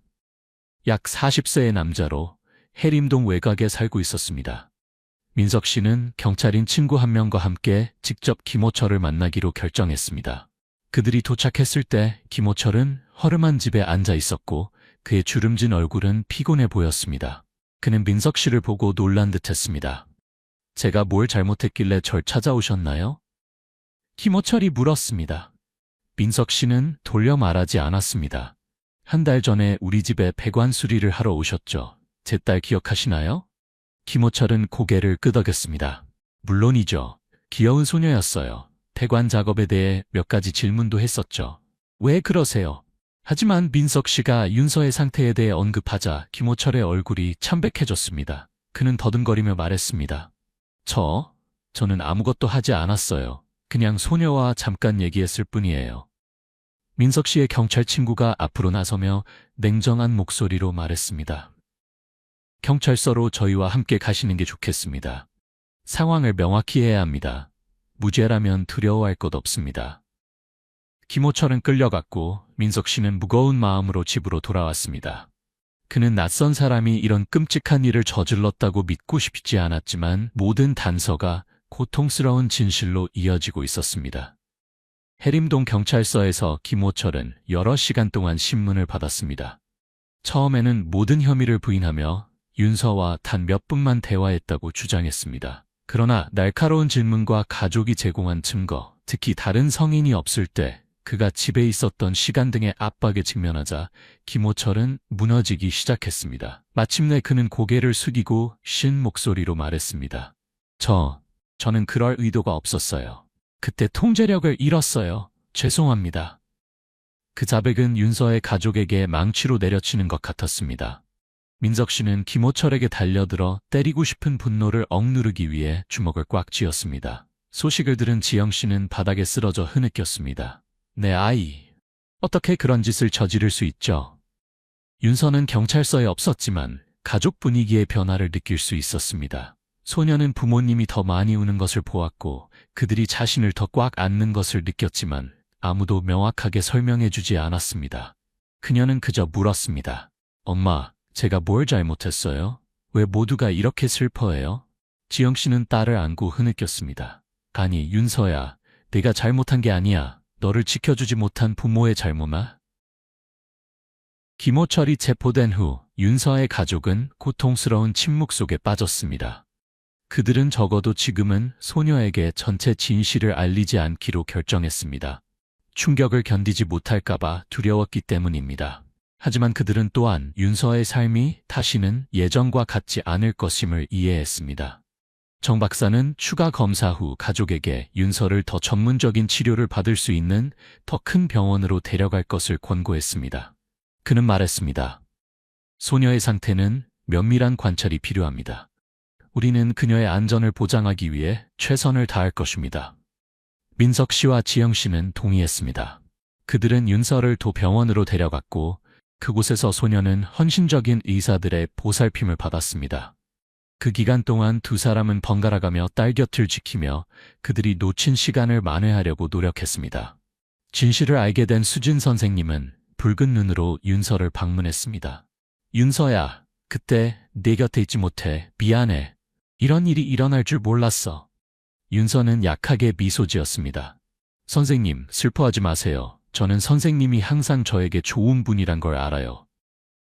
약 40세의 남자로 해림동 외곽에 살고 있었습니다. 민석 씨는 경찰인 친구 한 명과 함께 직접 김호철을 만나기로 결정했습니다. 그들이 도착했을 때 김호철은 허름한 집에 앉아 있었고 그의 주름진 얼굴은 피곤해 보였습니다. 그는 민석 씨를 보고 놀란 듯했습니다. 제가 뭘 잘못했길래 절 찾아오셨나요? 김호철이 물었습니다. 민석 씨는 돌려 말하지 않았습니다. 한 달 전에 우리 집에 배관 수리를 하러 오셨죠. 제 딸 기억하시나요? 김호철은 고개를 끄덕였습니다. 물론이죠. 귀여운 소녀였어요. 배관 작업에 대해 몇 가지 질문도 했었죠. 왜 그러세요? 하지만 민석 씨가 윤서의 상태에 대해 언급하자 김호철의 얼굴이 참백해졌습니다. 그는 더듬거리며 말했습니다. 저는 아무것도 하지 않았어요. 그냥 소녀와 잠깐 얘기했을 뿐이에요. 민석 씨의 경찰 친구가 앞으로 나서며 냉정한 목소리로 말했습니다. 경찰서로 저희와 함께 가시는 게 좋겠습니다. 상황을 명확히 해야 합니다. 무죄라면 두려워할 것 없습니다. 김호철은 끌려갔고 민석 씨는 무거운 마음으로 집으로 돌아왔습니다. 그는 낯선 사람이 이런 끔찍한 일을 저질렀다고 믿고 싶지 않았지만 모든 단서가 고통스러운 진실로 이어지고 있었습니다. 해림동 경찰서에서 김호철은 여러 시간 동안 신문을 받았습니다. 처음에는 모든 혐의를 부인하며 윤서와 단 몇 분만 대화했다고 주장했습니다. 그러나 날카로운 질문과 가족이 제공한 증거, 특히 다른 성인이 없을 때 그가 집에 있었던 시간 등의 압박에 직면하자 김호철은 무너지기 시작했습니다. 마침내 그는 고개를 숙이고 쉰 목소리로 말했습니다. 저는 그럴 의도가 없었어요. 그때 통제력을 잃었어요. 죄송합니다. 그 자백은 윤서의 가족에게 망치로 내려치는 것 같았습니다. 민석 씨는 김호철에게 달려들어 때리고 싶은 분노를 억누르기 위해 주먹을 꽉 쥐었습니다. 소식을 들은 지영 씨는 바닥에 쓰러져 흐느꼈습니다. 내 아이, 어떻게 그런 짓을 저지를 수 있죠? 윤서는 경찰서에 없었지만 가족 분위기의 변화를 느낄 수 있었습니다. 소녀는 부모님이 더 많이 우는 것을 보았고 그들이 자신을 더 꽉 안는 것을 느꼈지만 아무도 명확하게 설명해주지 않았습니다. 그녀는 그저 물었습니다. 엄마, 제가 뭘 잘못했어요? 왜 모두가 이렇게 슬퍼해요? 지영 씨는 딸을 안고 흐느꼈습니다. 아니, 윤서야, 내가 잘못한 게 아니야. 너를 지켜주지 못한 부모의 잘못아? 김호철이 체포된 후 윤서의 가족은 고통스러운 침묵 속에 빠졌습니다. 그들은 적어도 지금은 소녀에게 전체 진실을 알리지 않기로 결정했습니다. 충격을 견디지 못할까봐 두려웠기 때문입니다. 하지만 그들은 또한 윤서의 삶이 다시는 예전과 같지 않을 것임을 이해했습니다. 정 박사는 추가 검사 후 가족에게 윤서를 더 전문적인 치료를 받을 수 있는 더 큰 병원으로 데려갈 것을 권고했습니다. 그는 말했습니다. 소녀의 상태는 면밀한 관찰이 필요합니다. 우리는 그녀의 안전을 보장하기 위해 최선을 다할 것입니다. 민석 씨와 지영 씨는 동의했습니다. 그들은 윤서를 도 병원으로 데려갔고 그곳에서 소녀는 헌신적인 의사들의 보살핌을 받았습니다. 그 기간 동안 두 사람은 번갈아가며 딸 곁을 지키며 그들이 놓친 시간을 만회하려고 노력했습니다. 진실을 알게 된 수진 선생님은 붉은 눈으로 윤서를 방문했습니다. 윤서야, 그때 내 곁에 있지 못해 미안해. 이런 일이 일어날 줄 몰랐어. 윤서는 약하게 미소 지었습니다. 선생님, 슬퍼하지 마세요. 저는 선생님이 항상 저에게 좋은 분이란 걸 알아요.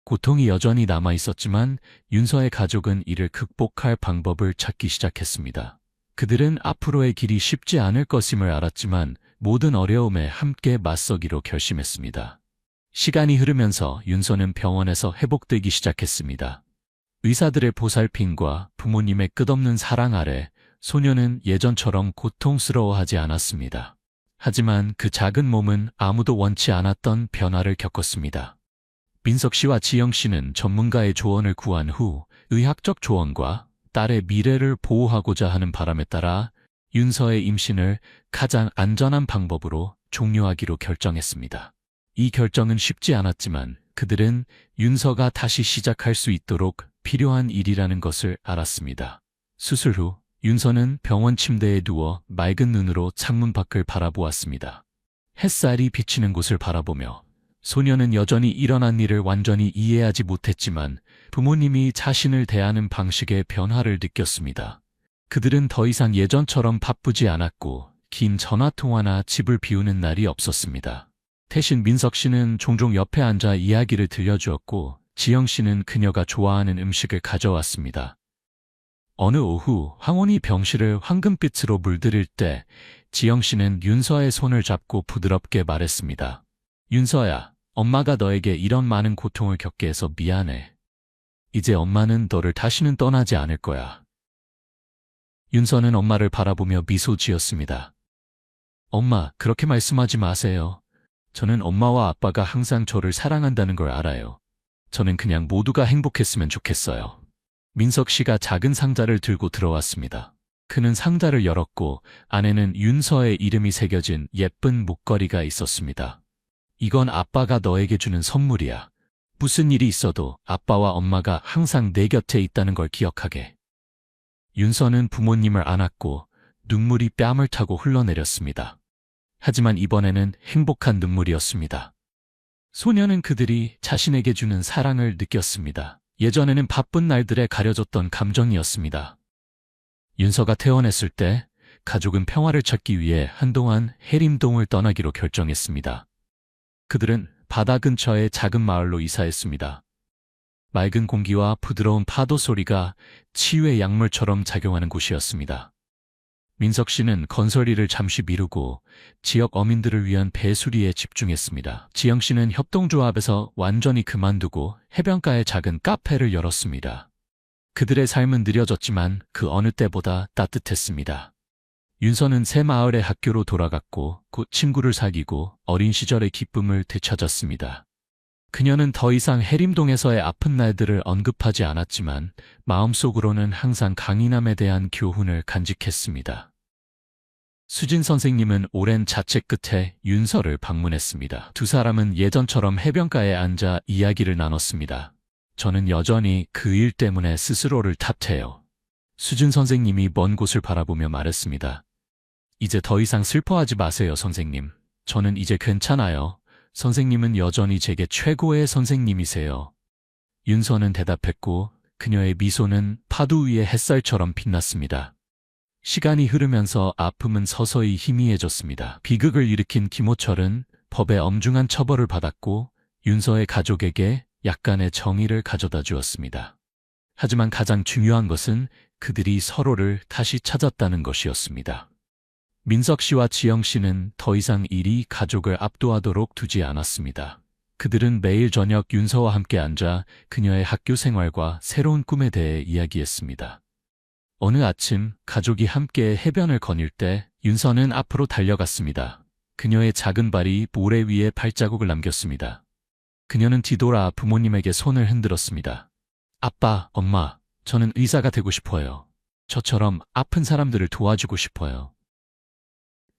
고통이 여전히 남아 있었지만 윤서의 가족은 이를 극복할 방법을 찾기 시작했습니다. 그들은 앞으로의 길이 쉽지 않을 것임을 알았지만 모든 어려움에 함께 맞서기로 결심했습니다. 시간이 흐르면서 윤서는 병원에서 회복되기 시작했습니다. 의사들의 보살핌과 부모님의 끝없는 사랑 아래 소녀는 예전처럼 고통스러워하지 않았습니다. 하지만 그 작은 몸은 아무도 원치 않았던 변화를 겪었습니다. 민석 씨와 지영 씨는 전문가의 조언을 구한 후 의학적 조언과 딸의 미래를 보호하고자 하는 바람에 따라 윤서의 임신을 가장 안전한 방법으로 종료하기로 결정했습니다. 이 결정은 쉽지 않았지만 그들은 윤서가 다시 시작할 수 있도록 필요한 일이라는 것을 알았습니다. 수술 후 윤서는 병원 침대에 누워 맑은 눈으로 창문 밖을 바라보았습니다. 햇살이 비치는 곳을 바라보며 소녀는 여전히 일어난 일을 완전히 이해하지 못했지만 부모님이 자신을 대하는 방식의 변화를 느꼈습니다. 그들은 더 이상 예전처럼 바쁘지 않았고 긴 전화통화나 집을 비우는 날이 없었습니다. 대신 민석 씨는 종종 옆에 앉아 이야기를 들려주었고 지영 씨는 그녀가 좋아하는 음식을 가져왔습니다. 어느 오후 황혼이 병실을 황금빛으로 물들일 때 지영 씨는 윤서의 손을 잡고 부드럽게 말했습니다. 윤서야, 엄마가 너에게 이런 많은 고통을 겪게 해서 미안해. 이제 엄마는 너를 다시는 떠나지 않을 거야. 윤서는 엄마를 바라보며 미소 지었습니다. 엄마, 그렇게 말씀하지 마세요. 저는 엄마와 아빠가 항상 저를 사랑한다는 걸 알아요. 저는 그냥 모두가 행복했으면 좋겠어요. 민석 씨가 작은 상자를 들고 들어왔습니다. 그는 상자를 열었고 안에는 윤서의 이름이 새겨진 예쁜 목걸이가 있었습니다. 이건 아빠가 너에게 주는 선물이야. 무슨 일이 있어도 아빠와 엄마가 항상 내 곁에 있다는 걸 기억하게. 윤서는 부모님을 안았고 눈물이 뺨을 타고 흘러내렸습니다. 하지만 이번에는 행복한 눈물이었습니다. 소녀는 그들이 자신에게 주는 사랑을 느꼈습니다. 예전에는 바쁜 날들에 가려졌던 감정이었습니다. 윤서가 퇴원했을 때 가족은 평화를 찾기 위해 한동안 해림동을 떠나기로 결정했습니다. 그들은 바다 근처의 작은 마을로 이사했습니다. 맑은 공기와 부드러운 파도 소리가 치유의 약물처럼 작용하는 곳이었습니다. 민석 씨는 건설 일을 잠시 미루고 지역 어민들을 위한 배수리에 집중했습니다. 지영 씨는 협동조합에서 완전히 그만두고 해변가에 작은 카페를 열었습니다. 그들의 삶은 느려졌지만 그 어느 때보다 따뜻했습니다. 윤서는 새 마을의 학교로 돌아갔고 곧 친구를 사귀고 어린 시절의 기쁨을 되찾았습니다. 그녀는 더 이상 해림동에서의 아픈 날들을 언급하지 않았지만 마음속으로는 항상 강인함에 대한 교훈을 간직했습니다. 수진 선생님은 오랜 자책 끝에 윤서를 방문했습니다. 두 사람은 예전처럼 해변가에 앉아 이야기를 나눴습니다. 저는 여전히 그 일 때문에 스스로를 탓해요. 수진 선생님이 먼 곳을 바라보며 말했습니다. 이제 더 이상 슬퍼하지 마세요, 선생님. 저는 이제 괜찮아요. 선생님은 여전히 제게 최고의 선생님이세요. 윤서는 대답했고 그녀의 미소는 파도 위의 햇살처럼 빛났습니다. 시간이 흐르면서 아픔은 서서히 희미해졌습니다. 비극을 일으킨 김호철은 법의 엄중한 처벌을 받았고 윤서의 가족에게 약간의 정의를 가져다 주었습니다. 하지만 가장 중요한 것은 그들이 서로를 다시 찾았다는 것이었습니다. 민석 씨와 지영 씨는 더 이상 일이 가족을 압도하도록 두지 않았습니다. 그들은 매일 저녁 윤서와 함께 앉아 그녀의 학교 생활과 새로운 꿈에 대해 이야기했습니다. 어느 아침 가족이 함께 해변을 거닐 때 윤서는 앞으로 달려갔습니다. 그녀의 작은 발이 모래 위에 발자국을 남겼습니다. 그녀는 뒤돌아 부모님에게 손을 흔들었습니다. 아빠, 엄마, 저는 의사가 되고 싶어요. 저처럼 아픈 사람들을 도와주고 싶어요.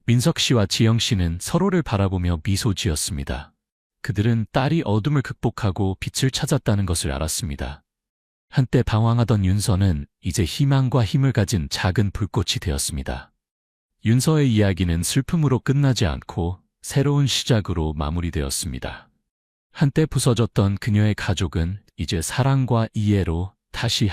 민석 씨와 지영 씨는 서로를 바라보며 미소 지었습니다. 그들은 딸이 어둠을 극복하고 빛을 찾았다는 것을 알았습니다. 한때 방황하던 윤서는 이제 희망과 힘을 가진 작은 불꽃이 되었습니다. 윤서의 이야기는 슬픔으로 끝나지 않고 새로운 시작으로 마무리되었습니다. 한때 부서졌던 그녀의 가족은 이제 사랑과 이해로 다시